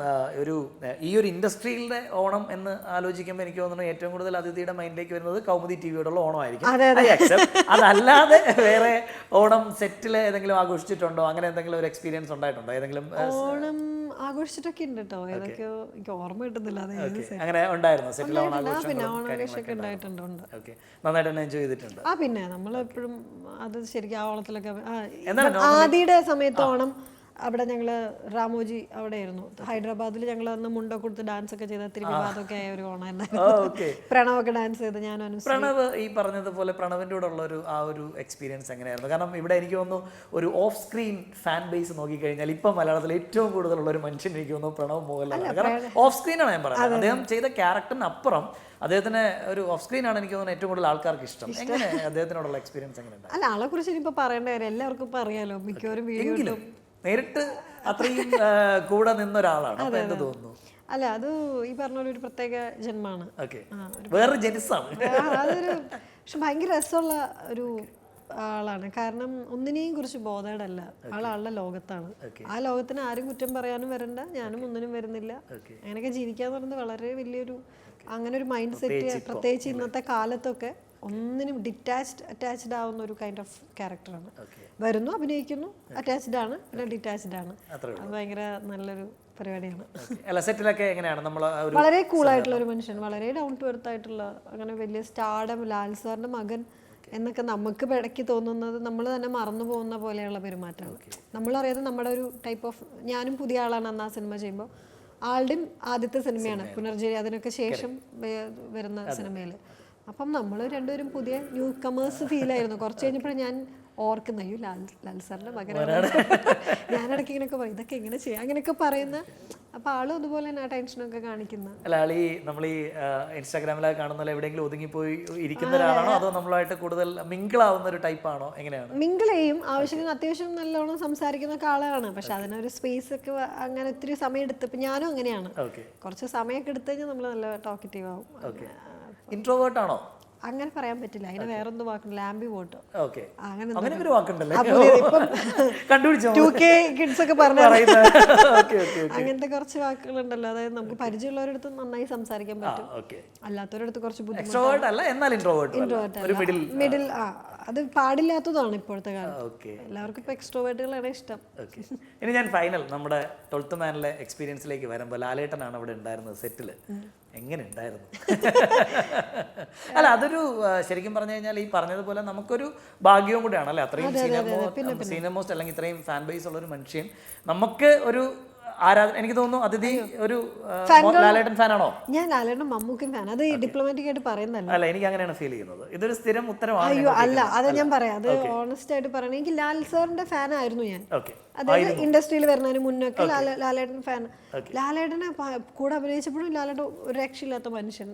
ഈ ഒരു ഇൻഡസ്ട്രിയിലെ ഓണം എന്ന് ആലോചിക്കുമ്പോൾ എനിക്ക് തോന്നുന്നു ഏറ്റവും കൂടുതൽ അതിഥിയുടെ മൈൻഡിലേക്ക് വരുന്നത് കൗമുദി ടിവിയോടുള്ള ഓണമായിരിക്കും. അതല്ലാതെ വേറെ ഓണം സെറ്റിൽ ഏതെങ്കിലും ആഘോഷിച്ചിട്ടുണ്ടോ? അങ്ങനെ എന്തെങ്കിലും ഒരു എക്സ്പീരിയൻസ് ഉണ്ടായിട്ടുണ്ടോ? ഏതെങ്കിലും ഓണം ആഘോഷിച്ചിട്ടൊക്കെ ഉണ്ട് കേട്ടോ, ഏതൊക്കെയോ എനിക്ക് ഓർമ്മ കിട്ടുന്നില്ല. അങ്ങനെ ഉണ്ടായിരുന്നു സെറ്റിൽ പിന്നെ ഓണാഘോഷമൊക്കെ ഉണ്ടായിട്ടുണ്ട്. നന്നായിട്ട് തന്നെ എൻജോയ് ചെയ്തിട്ടുണ്ട്. പിന്നെ നമ്മളെപ്പോഴും അത് ശരിക്കും ആ ഓണത്തിലൊക്കെ ആദിയുടെ സമയത്ത് ഓണം അവിടെ ഞങ്ങള് രാമോജി അവിടെ ആയിരുന്നു ഹൈദരാബാദിൽ. ഞങ്ങൾ അന്ന് മുണ്ടൊക്കെ കൊടുത്ത് ഡാൻസ് ഒക്കെ ചെയ്ത ഒത്തിരി വിവാദമൊക്കെ ആയ ഒരു ഓണമായിരുന്നു. പ്രണവൊക്കെ ഡാൻസ് ചെയ്ത് ഞാനും. പ്രണവ് ഈ പറഞ്ഞതുപോലെ പ്രണവിൻ്റെ കൂടെ ഉള്ള ഒരു എക്സ്പീരിയൻസ് എങ്ങനെയായിരുന്നു? കാരണം ഇവിടെ എനിക്ക് തോന്നുന്നു ഒരു ഓഫ് സ്ക്രീൻ ഫാൻ ബേസ് നോക്കിക്കഴിഞ്ഞാൽ ഇപ്പം മലയാളത്തിൽ ഏറ്റവും കൂടുതലുള്ള ഒരു മനുഷ്യൻ എനിക്ക് തോന്നുന്നു പ്രണവ് മോഹൻലാലാണ്. കാരണം ഓഫ് സ്ക്രീനാണ് ഞാൻ പറയുന്നത്, അദ്ദേഹം ചെയ്ത ക്യാരക്ടറിന് അപ്പുറം അദ്ദേഹത്തിന് ഒരു ഓഫ് സ്ക്രീനാണ് എനിക്ക് തോന്നുന്നത് ഏറ്റവും കൂടുതൽ ആൾക്കാർക്ക് ഇഷ്ടം. എങ്ങനെ അദ്ദേഹത്തിനോടുള്ള എക്സ്പീരിയൻസ് എങ്ങനെയുണ്ട്? അല്ല, ആളെ കുറിച്ച് ഇനിയിപ്പോൾ പറയേണ്ട കാര്യം എല്ലാവർക്കും ഇപ്പം അറിയാലോ. മിക്കവാറും വീഡിയോ നേരിട്ട് അത്രയും കൂടെ നിന്ന ഒരാളാണ്. അപ്പൊ എന്ത് തോന്നുന്നു? അല്ല, അത് ഈ പറഞ്ഞ ഒരു പ്രത്യേക ജന്മാണ്, വേറെ ജനിസാണ്. അതൊരു പക്ഷെ ഭയങ്കര രസമുള്ള ഒരു ആളാണ്. കാരണം ഒന്നിനെയും കുറിച്ച് ബോധേഡല്ല, ആളുടെ ലോകത്താണ്. ആ ലോകത്തിന് ആരും കുറ്റം പറയാനും വരണ്ട, ഞാനും ഒന്നിനും വരുന്നില്ല. അങ്ങനെയൊക്കെ ജീവിക്കാന്ന് പറയുന്നത് വളരെ വലിയൊരു അങ്ങനെ ഒരു മൈൻഡ് സെറ്റ്, പ്രത്യേകിച്ച് ഇന്നത്തെ കാലത്തൊക്കെ ഒന്നിനും അറ്റാച്ച്ഡ് ആവുന്ന ഒരു കൈൻഡ് ഓഫ് ക്യാരക്ടറാണ്. വരുന്നു, അഭിനയിക്കുന്നു, അറ്റാച്ച്ഡ് ആണ്, പിന്നെ ഡിറ്റാച്ച്ഡ് ആണ്. അത് ഭയങ്കര നല്ലൊരു പരിപാടിയാണ്. വളരെ കൂളായിട്ടുള്ള ഒരു മനുഷ്യൻ, വളരെ ഡൗൺ ടു എർത്ത് ആയിട്ടുള്ള, അങ്ങനെ വലിയ സ്റ്റാർഡം, ലാൽ സാറിന്റെ മകൻ എന്നൊക്കെ നമുക്ക് ഇടയ്ക്ക് തോന്നുന്നത് നമ്മൾ തന്നെ മറന്നു പോകുന്ന പോലെയുള്ള പെരുമാറ്റമാണ്. നമ്മളറിയാതെ നമ്മുടെ ഒരു ടൈപ്പ് ഓഫ്, ഞാനും പുതിയ ആളാണ് അന്ന് ആ സിനിമ ചെയ്യുമ്പോൾ. ആളുടെയും ആദ്യത്തെ സിനിമയാണ് പുനർജനി, അതിനൊക്കെ ശേഷം വരുന്ന സിനിമയിൽ. അപ്പം നമ്മൾ രണ്ടുപേരും പുതിയ ന്യൂ കമേഴ്സ് ഫീലായിരുന്നു. കുറച്ച് കഴിഞ്ഞപ്പോൾ ഞാൻ ഓർക്കുന്ന അയ്യോ ലാൽ സാറിന്റെ മകനാണ്. ഞാനിടയ്ക്ക് ഇങ്ങനെയൊക്കെ പറയും ഇതൊക്കെ എങ്ങനെ ചെയ്യാം അങ്ങനെയൊക്കെ പറയുന്ന. അപ്പൊ ആളും അതുപോലെ തന്നെ ആ ടെൻഷനൊക്കെ കാണിക്കുന്ന. അല്ല, നമ്മൾ ഈ ഇൻസ്റ്റാഗ്രാമിലൊക്കെ കാണുന്ന എവിടെയെങ്കിലും ഒതുങ്ങിപ്പോയി ഇരിക്കുന്ന ഒരാളാണോ അതോ നമ്മളായിട്ട് കൂടുതൽ മിങ്കിൾ ആവുന്ന ഒരു ടൈപ്പാണോ? എങ്ങനെയാണ്? മിങ്കിൾ ചെയ്യും, ആവശ്യത്തിന് അത്യാവശ്യം നല്ലോണം സംസാരിക്കുന്ന ആളാണ്. പക്ഷെ അതിനൊരു സ്പേസ് ഒക്കെ അങ്ങനെ ഒത്തിരി സമയം എടുത്ത്, ഇപ്പൊ ഞാനും അങ്ങനെയാണ്. കുറച്ച് സമയമൊക്കെ എടുത്തു കഴിഞ്ഞാൽ നമ്മൾ നല്ല ടോക്കറ്റീവ് ആവും. ഇൻട്രോവേർട്ട് ആണോ? അങ്ങനെ പറയാൻ പറ്റില്ല, അതിന് വേറൊന്നും വാക്കുണ്ട്, ലാംബി വോട്ട് അങ്ങനെ കിഡ്സ് ഒക്കെ പറഞ്ഞു അങ്ങനത്തെ കുറച്ച് വാക്കുകളുണ്ടല്ലോ. അതായത് നമുക്ക് പരിചയമുള്ളവരടുത്ത് നന്നായി സംസാരിക്കാൻ പറ്റും, അല്ലാത്തവരടുത്ത് കുറച്ച് മിഡിൽ. അത് പാടില്ലാത്തതാണ് ഇപ്പോഴത്തെ കാലം. എല്ലാവർക്കും ഇപ്പൊ എക്സ്ട്രോവേർട്ടുകളാണ് ഇഷ്ടം. ഇനി ഞാൻ ഫൈനൽ നമ്മുടെ 12th മാനിലെ എക്സ്പീരിയൻസിലേക്ക് വരുമ്പോൾ ലാലേട്ടനാണ് അവിടെ ഉണ്ടായിരുന്നത് സെറ്റില്. എങ്ങനെ ഉണ്ടായിരുന്നു? അല്ല, അതൊരു ശരിക്കും പറഞ്ഞു കഴിഞ്ഞാൽ ഈ പറഞ്ഞതുപോലെ നമുക്കൊരു ഭാഗ്യവും കൂടിയാണ് അല്ലേ, അത്രയും സീനിയമോസ്റ്റ് അല്ലെങ്കിൽ ഇത്രയും ഫാൻ ബേസ് ഉള്ള ഒരു മനുഷ്യൻ നമുക്ക് ഒരു ആരാധന. എനിക്ക് തോന്നുന്നു അതിഥി ഒരു ലാലേട്ടൻ ഫാനാണോ? ഞാൻ ലാലേട്ടൻ മമ്മൂക്കൻ ഫാൻ. അത് ഡിപ്ലോമാറ്റിക് ആയിട്ട് പറയുന്നതല്ല. അല്ല, എനിക്ക് അങ്ങനെയാണ് ഫീൽ ചെയ്യുന്നത്. ഇതൊരു സ്ഥിരം ഉത്തരവാണ്. അയ്യോ അല്ല, അത് ഞാൻ പറയാം, അത് ഓണസ്റ്റ് ആയിട്ട് പറയണേ. എനിക്ക് ലാൽ സാറിന്റെ ഫാൻ ആയിരുന്നു ഞാൻ. അതായത് ഇൻഡസ്ട്രിയിൽ വരുന്നതിന് മുന്നൊക്കെ ലാലേട്ടൻ ഫാൻ. ലാലേട്ടനെ കൂടെ അഭിനയിച്ചപ്പോഴും ലാലേട്ടൻ ഒരു രക്ഷയില്ലാത്ത മനുഷ്യൻ,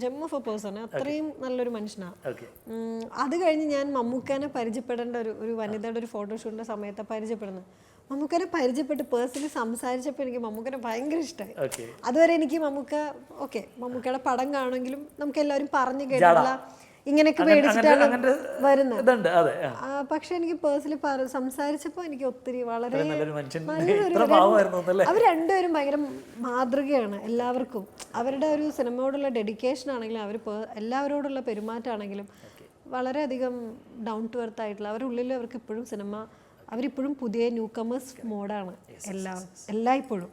ജെം ഓഫ് എ പേഴ്സൺ, അത്രയും നല്ലൊരു മനുഷ്യനാണ്. അത് കഴിഞ്ഞ് ഞാൻ മമ്മൂക്കനെ പരിചയപ്പെടേണ്ട ഒരു വനിതയുടെ ഒരു ഫോട്ടോഷൂട്ടിന്റെ സമയത്ത് പരിചയപ്പെടുന്നത്. മമ്മൂക്കനെ പരിചയപ്പെട്ട് പേഴ്സണലി സംസാരിച്ചപ്പോൾ എനിക്ക് മമ്മൂക്കനെ ഭയങ്കര ഇഷ്ടമായി. അതുവരെ എനിക്ക് മമ്മൂക്കയുടെ പടം കാണുമെങ്കിലും നമുക്ക് എല്ലാവരും പറഞ്ഞു കേട്ടിട്ടുള്ള ഇങ്ങനെയൊക്കെ പേടിച്ചിട്ടാണ് അങ്ങനത്തെ വരുന്നത്. ഇതുണ്ട്. അതെ. പക്ഷെ എനിക്ക് പേഴ്സണലി സംസാരിച്ചപ്പോൾ എനിക്ക് ഒത്തിരി വളരെ നല്ലൊരു മനുഷ്യൻ ഇത്ര പാവമായിരുന്നു എന്നല്ലേ? അവർ രണ്ടുപേരും ഭയങ്കര മാതൃകയാണ് എല്ലാവർക്കും. അവരുടെ ഒരു സിനിമയോടുള്ള ഡെഡിക്കേഷൻ ആണെങ്കിലും അവർ എല്ലാവരോടുള്ള പെരുമാറ്റമാണെങ്കിലും വളരെയധികം ഡൗൺ ടു എർത്ത് ആയിട്ടുള്ള അവരുടെ ഉള്ളിൽ അവർക്ക് ഇപ്പോഴും സിനിമ അവരിപ്പോഴും പുതിയ ന്യൂ കമേഴ്സ് മോഡാണ് എല്ലായ്പ്പോഴും.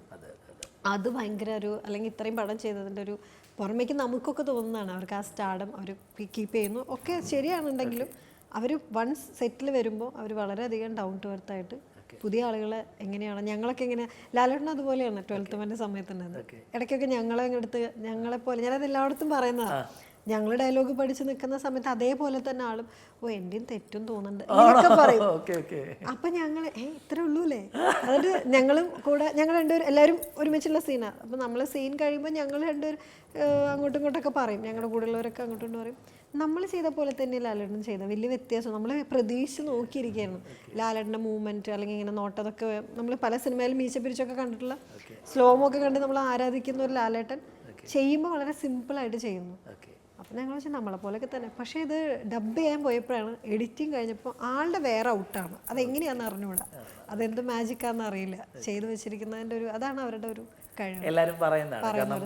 അത് ഭയങ്കര ഒരു അല്ലെങ്കിൽ ഇത്രയും പടം ചെയ്തതിൻ്റെ ഒരു പുറമേക്ക് നമുക്കൊക്കെ തോന്നുന്നതാണ് അവർക്ക് ആ സ്റ്റാർഡം അവർ കീപ്പ് ചെയ്യുന്നു ഒക്കെ ശരിയാണെന്നുണ്ടെങ്കിലും അവർ വൺസ് സെറ്റിൽ വരുമ്പോൾ അവർ വളരെയധികം ഡൗൺ ടു എർത്ത് ആയിട്ട് പുതിയ ആളുകളെ എങ്ങനെയാണ് ഞങ്ങളൊക്കെ എങ്ങനെ ലാലേട്ടൻ അതുപോലെയാണ് 12th മൻ്റെ സമയത്തുണ്ടായിരുന്നത്. ഇടയ്ക്കൊക്കെ ഞങ്ങളെ അടുത്ത് ഞങ്ങളെപ്പോലെ ഞാനത് എല്ലായിടത്തും പറയുന്നതാണ്. ഞങ്ങൾ ഡയലോഗ് പഠിച്ച് നിൽക്കുന്ന സമയത്ത് അതേപോലെ തന്നെ ആളും എന്റെയും തെറ്റും തോന്നുന്നുണ്ട് എന്നൊക്കെ പറയും. അപ്പൊ ഞങ്ങൾ ഇത്രേ ഉള്ളൂല്ലേ. എന്നിട്ട് ഞങ്ങളും കൂടെ ഞങ്ങൾ രണ്ടുപേരും എല്ലാവരും ഒരുമിച്ചുള്ള സീനാണ്. അപ്പൊ നമ്മൾ സീൻ കഴിയുമ്പോൾ ഞങ്ങൾ രണ്ടുപേരും അങ്ങോട്ടും ഇങ്ങോട്ടൊക്കെ പറയും. ഞങ്ങളുടെ കൂടെയുള്ളവരൊക്കെ അങ്ങോട്ടും ഇങ്ങോട്ടും പറയും നമ്മൾ ചെയ്ത പോലെ തന്നെ ലാലേട്ടൻ ചെയ്ത വലിയ വ്യത്യാസം. നമ്മൾ പ്രതീക്ഷിച്ച് നോക്കിയിരിക്കുകയായിരുന്നു ലാലേട്ടൻ്റെ മൂവ്മെന്റ് അല്ലെങ്കിൽ ഇങ്ങനെ നോട്ടതൊക്കെ. നമ്മൾ പല സിനിമയിലും മീശ പിരിച്ചൊക്കെ കണ്ടിട്ടുള്ള സ്ലോമോ ഒക്കെ കണ്ട് നമ്മൾ ആരാധിക്കുന്ന ഒരു ലാലേട്ടൻ ചെയ്യുമ്പോൾ വളരെ സിമ്പിളായിട്ട് ചെയ്യുന്നു. അപ്പം ഞങ്ങൾ വെച്ചാൽ നമ്മളെ പോലെയൊക്കെ തന്നെ. പക്ഷേ ഇത് ഡബ് ചെയ്യാൻ പോയപ്പോഴാണ് എഡിറ്റിങ് കഴിഞ്ഞപ്പോൾ ആളുടെ വേറെ ഔട്ടാണ്. അതെങ്ങനെയാണെന്ന് അറിഞ്ഞുകൂടാ. അതെന്ത് മാജിക്കാന്ന് അറിയില്ല. ചെയ്തു വെച്ചിരിക്കുന്നതിൻ്റെ ഒരു അതാണ് അവരുടെ ഒരു കഴിവ്. എല്ലാവരും പറയുന്നതാണ്. കാരണം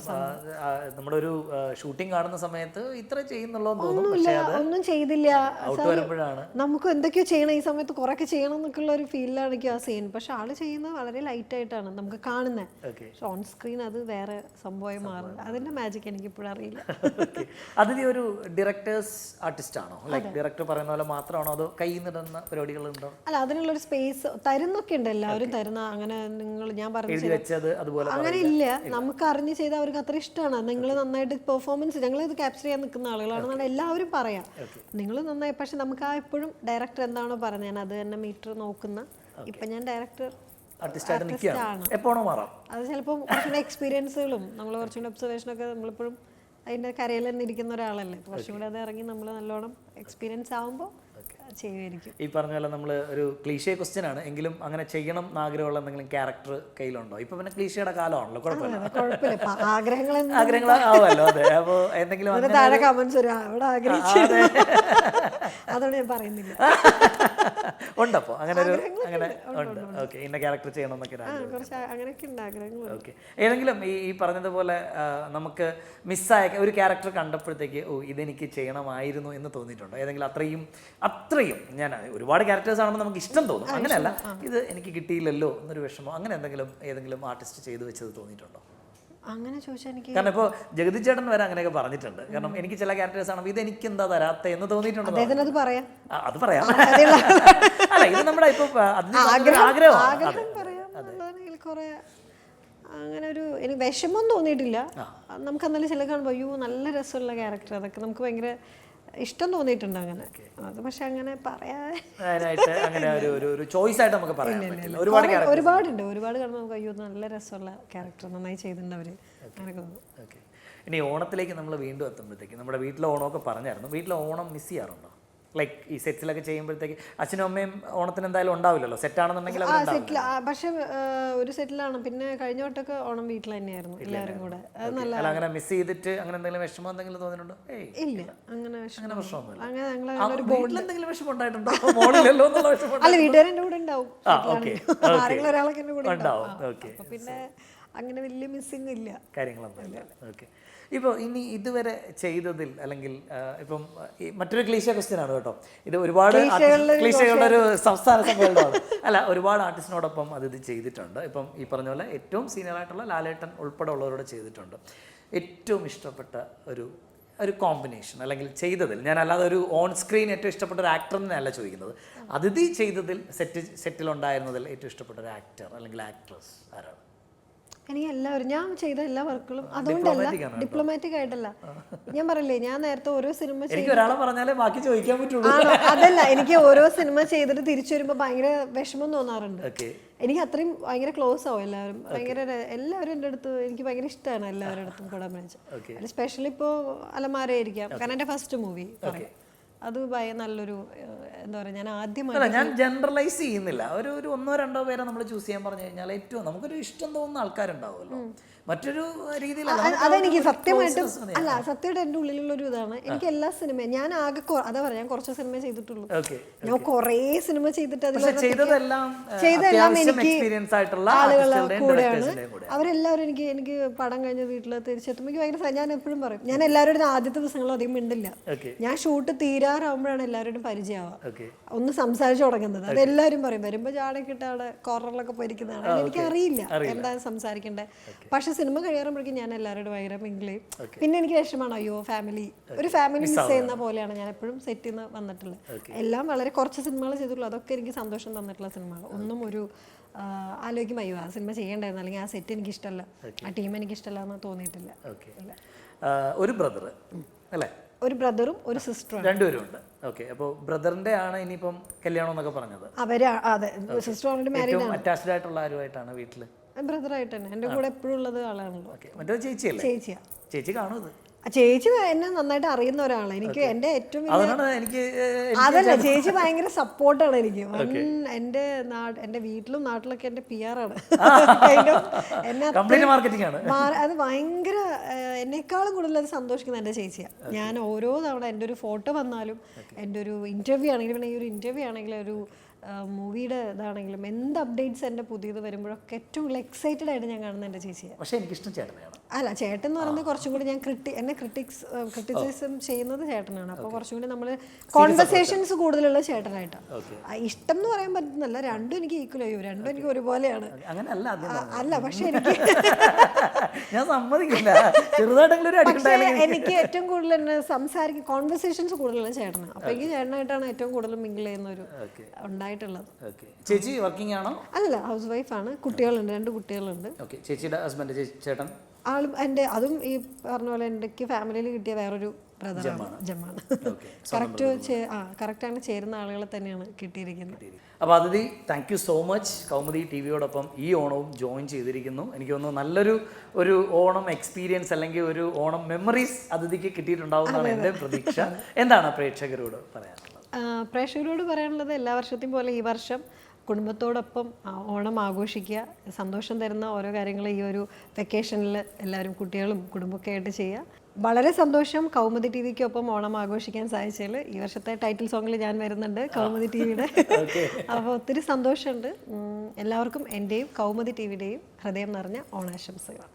നമ്മുടെ ഒരു ഷൂട്ടിംഗ് കാണുന്ന സമയത്ത് ഇത്ര ചെയ്യുന്നുള്ളൂ തോന്നും. ഒന്നും ചെയ്തില്ല. വരുമ്പോഴാണ് നമുക്ക് എന്തൊക്കെയോ ചെയ്യണം ഈ സമയത്ത് കുറേയൊക്കെ ചെയ്യണം എന്നൊക്കെയുള്ള ഒരു ഫീലിലാണ് എനിക്ക് ആ സീൻ. പക്ഷെ ആള് ചെയ്യുന്നത് വളരെ ലൈറ്റ് ആയിട്ടാണ് നമുക്ക് കാണുന്നത്. പക്ഷെ ഓൺ സ്ക്രീൻ അത് വേറെ സംഭവമായി മാറും. അതിന്റെ മാജിക് എനിക്ക് ഇപ്പോഴും അറിയില്ല. അതിന് ഒരു ഡയറക്ടേഴ്സ് ആർട്ടിസ്റ്റ് ആണോ? ലൈക്ക് ഡയറക്ടർ പറയുന്ന പോലെ മാത്രമാണോ അതോ കയ്യിൽ നിന്നിടുന്ന പരിപാടികളുണ്ടോ? അല്ല, അതിനുള്ളൊരു സ്പേസ് തരുന്നൊക്കെ ഉണ്ട്. എല്ലാവരും തരുന്ന അങ്ങനെ ഞാൻ പറഞ്ഞു അങ്ങനെ ഇല്ല. നമുക്ക് അറിഞ്ഞ് ചെയ്താൽ അവർക്ക് അത്ര ഇഷ്ടമാണ്. നിങ്ങൾ നന്നായിട്ട് പെർഫോമൻസ് ഞങ്ങൾ ഇത് ക്യാപ്ചർ ചെയ്യാൻ നിൽക്കുന്ന ആളുകളാണെന്നാണ് എല്ലാവരും പറയാം. നിങ്ങൾ നന്നായി. പക്ഷെ നമുക്ക് ആ എപ്പോഴും ഡയറക്ടർ എന്താണോ പറഞ്ഞത് ഞാൻ അത് തന്നെ മീറ്റർ നോക്കുന്ന. ഇപ്പം ഞാൻ ഡയറക്ടർ ആർട്ടിസ്റ്റാണ്. അത് ചിലപ്പോൾ കുറച്ചുകൂടെ എക്സ്പീരിയൻസുകളും നമ്മൾ കുറച്ചുകൂടെ ഒബ്സർവേഷനൊക്കെ നമ്മളിപ്പോഴും അതിൻ്റെ കരയിൽ തന്നെ ഇരിക്കുന്ന ഒരാളല്ലേ. കുറച്ചും കൂടെ അത് ഇറങ്ങി നമ്മൾ നല്ലോണം എക്സ്പീരിയൻസ് ആകുമ്പോൾ ചെയ്യുമായിരിക്കും. ഈ പറഞ്ഞ പോലെ നമ്മൾ ഒരു ക്ലീഷേ ക്വസ്റ്റ്യൻ ആണ് എങ്കിലും അങ്ങനെ ചെയ്യണം എന്ന് ആഗ്രഹമുള്ള എന്തെങ്കിലും ക്യാരക്ടർ കയ്യിലുണ്ടോ? ഇപ്പൊ പിന്നെ ക്ലീഷയുടെ കാലമാണല്ലോ, കുഴപ്പമില്ല. ആഗ്രഹങ്ങൾ ആവുമല്ലോ. അതെ. അപ്പോൾ എന്തെങ്കിലും താഴെ കമന്റ്സ് വരും അവിടെ ആഗ്രഹിച്ചു അതോടെ ഞാൻ പറയുന്നില്ല. ഉണ്ടപ്പോ അങ്ങനെ ഒരു അങ്ങനെ ഉണ്ട്. ഓക്കെ, ഇന്ന ക്യാരക്ടർ ചെയ്യണം എന്നൊക്കെ അങ്ങനെയൊക്കെ ഉണ്ട് ആഗ്രഹങ്ങൾ. ഓക്കെ, ഏതെങ്കിലും ഈ പറഞ്ഞതുപോലെ നമുക്ക് മിസ്സായ ഒരു ക്യാരക്ടർ കണ്ടപ്പോഴത്തേക്ക് ഇതെനിക്ക് ചെയ്യണമായിരുന്നു എന്ന് തോന്നിയിട്ടുണ്ടോ? ഏതെങ്കിലും അത്രയും ഞാൻ ഒരുപാട് ക്യാരക്ടേഴ്സ് ആണെന്ന് നമുക്ക് ഇഷ്ടം തോന്നും, അങ്ങനെയല്ല ഇത് എനിക്ക് കിട്ടിയില്ലല്ലോ എന്നൊരു വിഷമം, അങ്ങനെ ഏതെങ്കിലും ആർട്ടിസ്റ്റ് ചെയ്തു വെച്ചത് തോന്നിയിട്ടുണ്ടോ? അങ്ങനെ ചോദിച്ചാൽ എനിക്ക് കാരണം ഇപ്പോൾ ജഗതി ചേട്ടൻ വരെ അങ്ങനെയൊക്കെ പറഞ്ഞിട്ടുണ്ട്. കാരണം എനിക്ക് ചില ക്യാരക്ടേഴ്സ് ആണ് ഇത് എനിക്ക് എന്താ തരാത്ത എന്ന് തോന്നിയിട്ടുണ്ടോ? അത് പറയാം. അല്ല, ഇത് നമ്മുടെ ഇപ്പൊ കുറെ അങ്ങനെ ഒരു എനിക്ക് വിഷമം തോന്നിയിട്ടില്ല. നമുക്ക് എന്നാലും ചില കാണുമ്പോൾ നല്ല രസമുള്ള ക്യാരക്ടർ അതൊക്കെ നമുക്ക് ഭയങ്കര ഇഷ്ടം തോന്നിയിട്ടുണ്ട് അങ്ങനെ. അത് പക്ഷെ അങ്ങനെ ഒരുപാടുണ്ട്. ഒരുപാട് കാണുമ്പോൾ നമുക്ക് നല്ല രസമുള്ള ക്യാരക്ടർ നന്നായി ചെയ്തിട്ടുണ്ട് അവര്. അങ്ങനെ തോന്നുന്നു. ഇനി ഓണത്തിലേക്ക് നമ്മൾ വീണ്ടും എത്തുമ്പോഴത്തേക്ക് നമ്മുടെ വീട്ടിലെ ഓണമൊക്കെ പറഞ്ഞായിരുന്നു. വീട്ടിലെ ഓണം മിസ് ചെയ്യാറുണ്ടോ? ലൈക്ക് ഈ സെറ്റിലൊക്കെ ചെയ്യുമ്പോഴത്തേക്ക് അച്ഛനും അമ്മയും ഓണത്തിന് എന്തായാലും ഉണ്ടാവില്ലല്ലോ, സെറ്റാണെന്നുണ്ടെങ്കിൽ. പക്ഷെ ഒരു സെറ്റിലാണ്. പിന്നെ കഴിഞ്ഞ വട്ടമൊക്കെ ഓണം വീട്ടിൽ തന്നെയായിരുന്നു എല്ലാവരും കൂടെ. അത് നല്ല അങ്ങനെ മിസ് ചെയ്തിട്ട് അങ്ങനെ എന്തെങ്കിലും വിഷമം എന്തെങ്കിലും തോന്നിയിട്ടുണ്ടോ? ഇല്ല, അങ്ങനെ പ്രശ്നമൊന്നുമില്ല. അങ്ങനെ വിഷമം ഉണ്ടായിട്ടുണ്ടോ? അല്ല, വീട്ടുകാരെന്റെ കൂടെ ഉണ്ടാവും. ആരെങ്കിലും ഒരാളൊക്കെ എന്റെ കൂടെ ഉണ്ടാവും. പിന്നെ അങ്ങനെ വലിയ മിസ്സിംഗ് ഇല്ല, കാര്യങ്ങളൊന്നുമില്ല. ഓക്കെ, ഇപ്പോൾ ഇനി ഇതുവരെ ചെയ്തതിൽ അല്ലെങ്കിൽ ഇപ്പം മറ്റൊരു ക്ലീശ ക്വസ്റ്റ്യൻ ആണ് കേട്ടോ, ഇത് ഒരുപാട് ക്ലീശകളുടെ ഒരു സംസ്ഥാന സമ്മേളനമാണ്. അല്ല, ഒരുപാട് ആർട്ടിസ്റ്റിനോടൊപ്പം അത് ചെയ്തിട്ടുണ്ട്. ഇപ്പം ഈ പറഞ്ഞ പോലെ ഏറ്റവും സീനിയർ ആയിട്ടുള്ള ലാലേട്ടൻ ഉൾപ്പെടെ ഉള്ളവരോട് ചെയ്തിട്ടുണ്ട്. ഏറ്റവും ഇഷ്ടപ്പെട്ട ഒരു കോമ്പിനേഷൻ അല്ലെങ്കിൽ ചെയ്തതിൽ, ഞാൻ അല്ലാതെ ഒരു ഓൺ സ്ക്രീൻ ഏറ്റവും ഇഷ്ടപ്പെട്ട ഒരു ആക്ടർ എന്നല്ല ചോദിക്കുന്നത്, അതിഥി ചെയ്തതിൽ സെറ്റിലുണ്ടായിരുന്നതിൽ ഏറ്റവും ഇഷ്ടപ്പെട്ട ഒരു ആക്ടർ അല്ലെങ്കിൽ ആക്ട്രസ് ആരാണ്? എനിക്ക് എല്ലാവരും ഞാൻ ചെയ്ത എല്ലാ വർക്കുകളും അതുകൊണ്ടല്ല, ഡിപ്ലോമാറ്റിക് ആയിട്ടല്ല. ഞാൻ പറയില്ലേ, ഞാൻ നേരത്തെ ഓരോ സിനിമ അതല്ല, എനിക്ക് ഓരോ സിനിമ ചെയ്തിട്ട് തിരിച്ചു വരുമ്പോൾ ഭയങ്കര വിഷമം തോന്നാറുണ്ട്. എനിക്ക് അത്രയും ഭയങ്കര ക്ലോസ് ആവും എല്ലാവരും. എല്ലാവരും എൻ്റെ അടുത്ത് എനിക്ക് ഭയങ്കര ഇഷ്ടമാണ് എല്ലാവരുടെ അടുത്തും കൂടെ അഭിനയിച്ചത്. സ്പെഷ്യലി ഇപ്പോൾ അലമാരയായിരിക്കാം, കാരണം എൻ്റെ ഫസ്റ്റ് മൂവി പറയും. അത് നല്ലൊരു എന്താ പറയുക, ഞാൻ ആദ്യമായി ഞാൻ ജനറലൈസ് ചെയ്യുന്നില്ല. ഒരു ഒന്നോ രണ്ടോ പേരെ നമ്മൾ ചൂസ് ചെയ്യാൻ പറഞ്ഞു കഴിഞ്ഞാൽ ഏറ്റവും നമുക്കൊരു ഇഷ്ടം തോന്നുന്ന ആൾക്കാരുണ്ടാവുമല്ലോ. മറ്റൊരു രീതിയിലല്ല. അതെനിക്ക് സത്യമായിട്ടും അല്ല, സത്യമായിട്ട് എൻ്റെ ഉള്ളിലുള്ള ഒരു ഇതാണ്. എനിക്ക് എല്ലാ സിനിമയും ഞാൻ ആകെ അതാ പറയാം, ഞാൻ കുറച്ച് സിനിമ ചെയ്തിട്ടുള്ളൂ. ഞാൻ കുറേ സിനിമ ചെയ്തിട്ട് ചെയ്തതെല്ലാം എനിക്ക് എക്സ്പീരിയൻസ് ആയിട്ടുള്ള ആളുകളുടെ കൂടെയാണ്. അവരെല്ലാവരും എനിക്ക് പടം കഴിഞ്ഞ് വീട്ടിൽ തിരിച്ചെത്തുമ്പോൾ എനിക്ക് ഭയങ്കര ഞാൻ എപ്പോഴും പറയും, ഞാൻ എല്ലാവരും ആദ്യത്തെ ദിവസങ്ങളും അധികം മിണ്ടില്ല. ഞാൻ ഷൂട്ട് തീരാറാകുമ്പോഴാണ് എല്ലാവരോടും പരിചയമാവുക, ഒന്ന് സംസാരിച്ചു തുടങ്ങുന്നത്. അത് എല്ലാവരും പറയും, വരുമ്പോൾ ജാടക്കിട്ട് അവിടെ കോർണറിലൊക്കെ പോയിരിക്കുന്നതാണ്. എനിക്ക് അറിയില്ല എന്താ സംസാരിക്കേണ്ടത്. പക്ഷെ സിനിമ കഴിയാറുമ്പോഴേക്കും ഞാൻ എല്ലാവരോടും ഭയങ്കര മിങ്കിൾ ചെയ്യും. പിന്നെ എനിക്ക് വിഷമമാണ്, അയ്യോ ഒരു ഫാമിലി മിസ് ചെയ്യുന്ന പോലെയാണ് ഞാൻ എപ്പോഴും സെറ്റിൽ നിന്ന് വന്നിട്ടുള്ളത്. എല്ലാം വളരെ കുറച്ച് സിനിമകൾ ചെയ്തിട്ടുള്ളൂ, അതൊക്കെ എനിക്ക് സന്തോഷം തന്നിട്ടുള്ള സിനിമകൾ. ഒന്നും ഒരു ആലോചിക്കും അയ്യോ ആ സിനിമ ചെയ്യേണ്ടായിരുന്നു, അല്ലെങ്കിൽ ആ സെറ്റ് എനിക്ക് ഇഷ്ടമല്ല, ആ ടീം എനിക്ക് ഇഷ്ടമല്ല എന്ന് തോന്നിയിട്ടില്ല. ഒരു ബ്രദർ അല്ലേ? ഒരു ബ്രദറും ഒരു സിസ്റ്ററും, രണ്ടുപേരും ഉണ്ട്. ഓക്കെ, അപ്പോൾ ബ്രദറിന്റെ ആണ് ഇനിയിപ്പം കല്യാണം എന്നൊക്കെ പറഞ്ഞത്. അതെ, സിസ്റ്റർ ഓൾറെഡി മാരീഡ് ആണ്. അറ്റാച്ച്ഡ് ആയിട്ടുള്ള ആരുമായിട്ടാണ് വീട്ടില്? ബ്രദറായിട്ട് തന്നെ, എൻ്റെ കൂടെ എപ്പോഴും ഉള്ളത് ആളാണല്ലോ. മറ്റേ ചേച്ചിയല്ലേ? ചേച്ചിയാ. ചേച്ചി കാണും ഇത്? ചേച്ചി എന്നെ നന്നായിട്ട് അറിയുന്ന ഒരാളാണ്. എനിക്ക് എൻ്റെ ഏറ്റവും എനിക്ക് അതല്ല, ചേച്ചി ഭയങ്കര സപ്പോർട്ടാണ് എനിക്ക്. എൻ്റെ വീട്ടിലും നാട്ടിലൊക്കെ എൻ്റെ PR ആണ്. അത് ഭയങ്കര എന്നെക്കാളും കൂടുതൽ അത് സന്തോഷിക്കുന്നത് എൻ്റെ ചേച്ചിയാണ്. ഞാൻ ഓരോ തവണ എൻ്റെ ഒരു ഫോട്ടോ വന്നാലും, എൻ്റെ ഒരു ഇൻ്റർവ്യൂ ആണെങ്കിലും, ഈ ഒരു ഇൻ്റർവ്യൂ ആണെങ്കിലും, ഒരു മൂവിയുടെ ഇതാണെങ്കിലും, എന്ത് അപ്ഡേറ്റ്സ് എൻ്റെ പുതിയത് വരുമ്പോഴൊക്കെ ഏറ്റവും കൂടുതൽ എക്സൈറ്റഡ് ആയിട്ട് ഞാൻ കാണുന്നത് എൻ്റെ ചേച്ചിയാണ്. പക്ഷേ എനിക്കിഷ്ടം ചേട്ടനെയാണ്. അല്ല, ചേട്ടൻ എന്ന് പറയുന്നത് കുറച്ചും കൂടി ഞാൻ ക്രിറ്റിസിസം ചെയ്യുന്നത് ചേട്ടനാണ്. അപ്പോൾ കുറച്ചും കൂടി നമ്മൾ കോൺവെർസേഷൻസ് കൂടുതലുള്ള ചേട്ടനായിട്ടാണ്. ഇഷ്ടം എന്ന് പറയാൻ പറ്റുന്നില്ല, രണ്ടും എനിക്ക് ഈക്വൽ ചെയ്യും, രണ്ടും എനിക്ക് ഒരുപോലെയാണ്. അല്ല, പക്ഷെ എനിക്ക് ഞാൻ സമ്മതിക്കില്ല, ചെറുതായിട്ടെങ്കിലും എനിക്ക് ഏറ്റവും കൂടുതൽ എന്നെ സംസാരിക്കും, കോൺവെർസേഷൻസ് കൂടുതലുള്ള ചേട്ടനാണ്. അപ്പോൾ എനിക്ക് ചേട്ടനായിട്ടാണ് ഏറ്റവും കൂടുതൽ മിങ്കിൾ ചെയ്യുന്ന ഒരു ഉണ്ടായിട്ടുള്ളത്. ചേച്ചി വർക്കിംഗ് ആണോ? അല്ല, ഹൗസ് വൈഫാണ്. കുട്ടികളുണ്ട്, 2 കുട്ടികളുണ്ട്. ചേച്ചിയുടെ ഹസ്ബൻഡ് ചേട്ടൻ ആളും അതും ഈ പറഞ്ഞ പോലെ എനിക്ക് ഫാമിലിയിൽ കിട്ടിയ വേറൊരു ബ്രദറാണ്, ജമ്മാണ്. കറക്റ്റാണ്, ചേരുന്ന ആളുകളെ തന്നെയാണ് കിട്ടിയിരിക്കുന്നത്. അപ്പോൾ അതിഥി, thank you so much. Kaumudi TVയോടൊപ്പം ഈ ഓണവും ജോയിൻ ചെയ്തിരിക്കുന്നു. എനിക്ക് തോന്നുന്നു നല്ലൊരു ഓണം എക്സ്പീരിയൻസ് അല്ലെങ്കിൽ ഒരു ഓണം മെമ്മറീസ് അതിഥിക്ക് കിട്ടിയിട്ടുണ്ടാവുമെന്നാണ് എൻ്റെ പ്രതീക്ഷ. എന്താണ് പ്രേക്ഷകരോട് പറയാനുള്ളത്? പ്രേക്ഷകരോട് പറയാനുള്ളത്, എല്ലാ വർഷത്തെയും പോലെ ഈ വർഷം കുടുംബത്തോടൊപ്പം ഓണം ആഘോഷിക്കുക. സന്തോഷം തരുന്ന ഓരോ കാര്യങ്ങൾ ഈ ഒരു വെക്കേഷനിൽ എല്ലാവരും കുട്ടികളും കുടുംബമൊക്കെ ആയിട്ട് ചെയ്യുക. വളരെ സന്തോഷം കൗമുദി TVക്കൊപ്പം ഓണം ആഘോഷിക്കാൻ സാധിച്ചതിൽ. ഈ വർഷത്തെ ടൈറ്റിൽ സോങ്ങിൽ ഞാൻ വരുന്നുണ്ട് കൗമുദി TVയുടെ. അപ്പോൾ ഒത്തിരി സന്തോഷമുണ്ട്. എല്ലാവർക്കും എൻ്റെയും കൗമുദി TVയുടെയും ഹൃദയം നിറഞ്ഞ ഓണാശംസകൾ.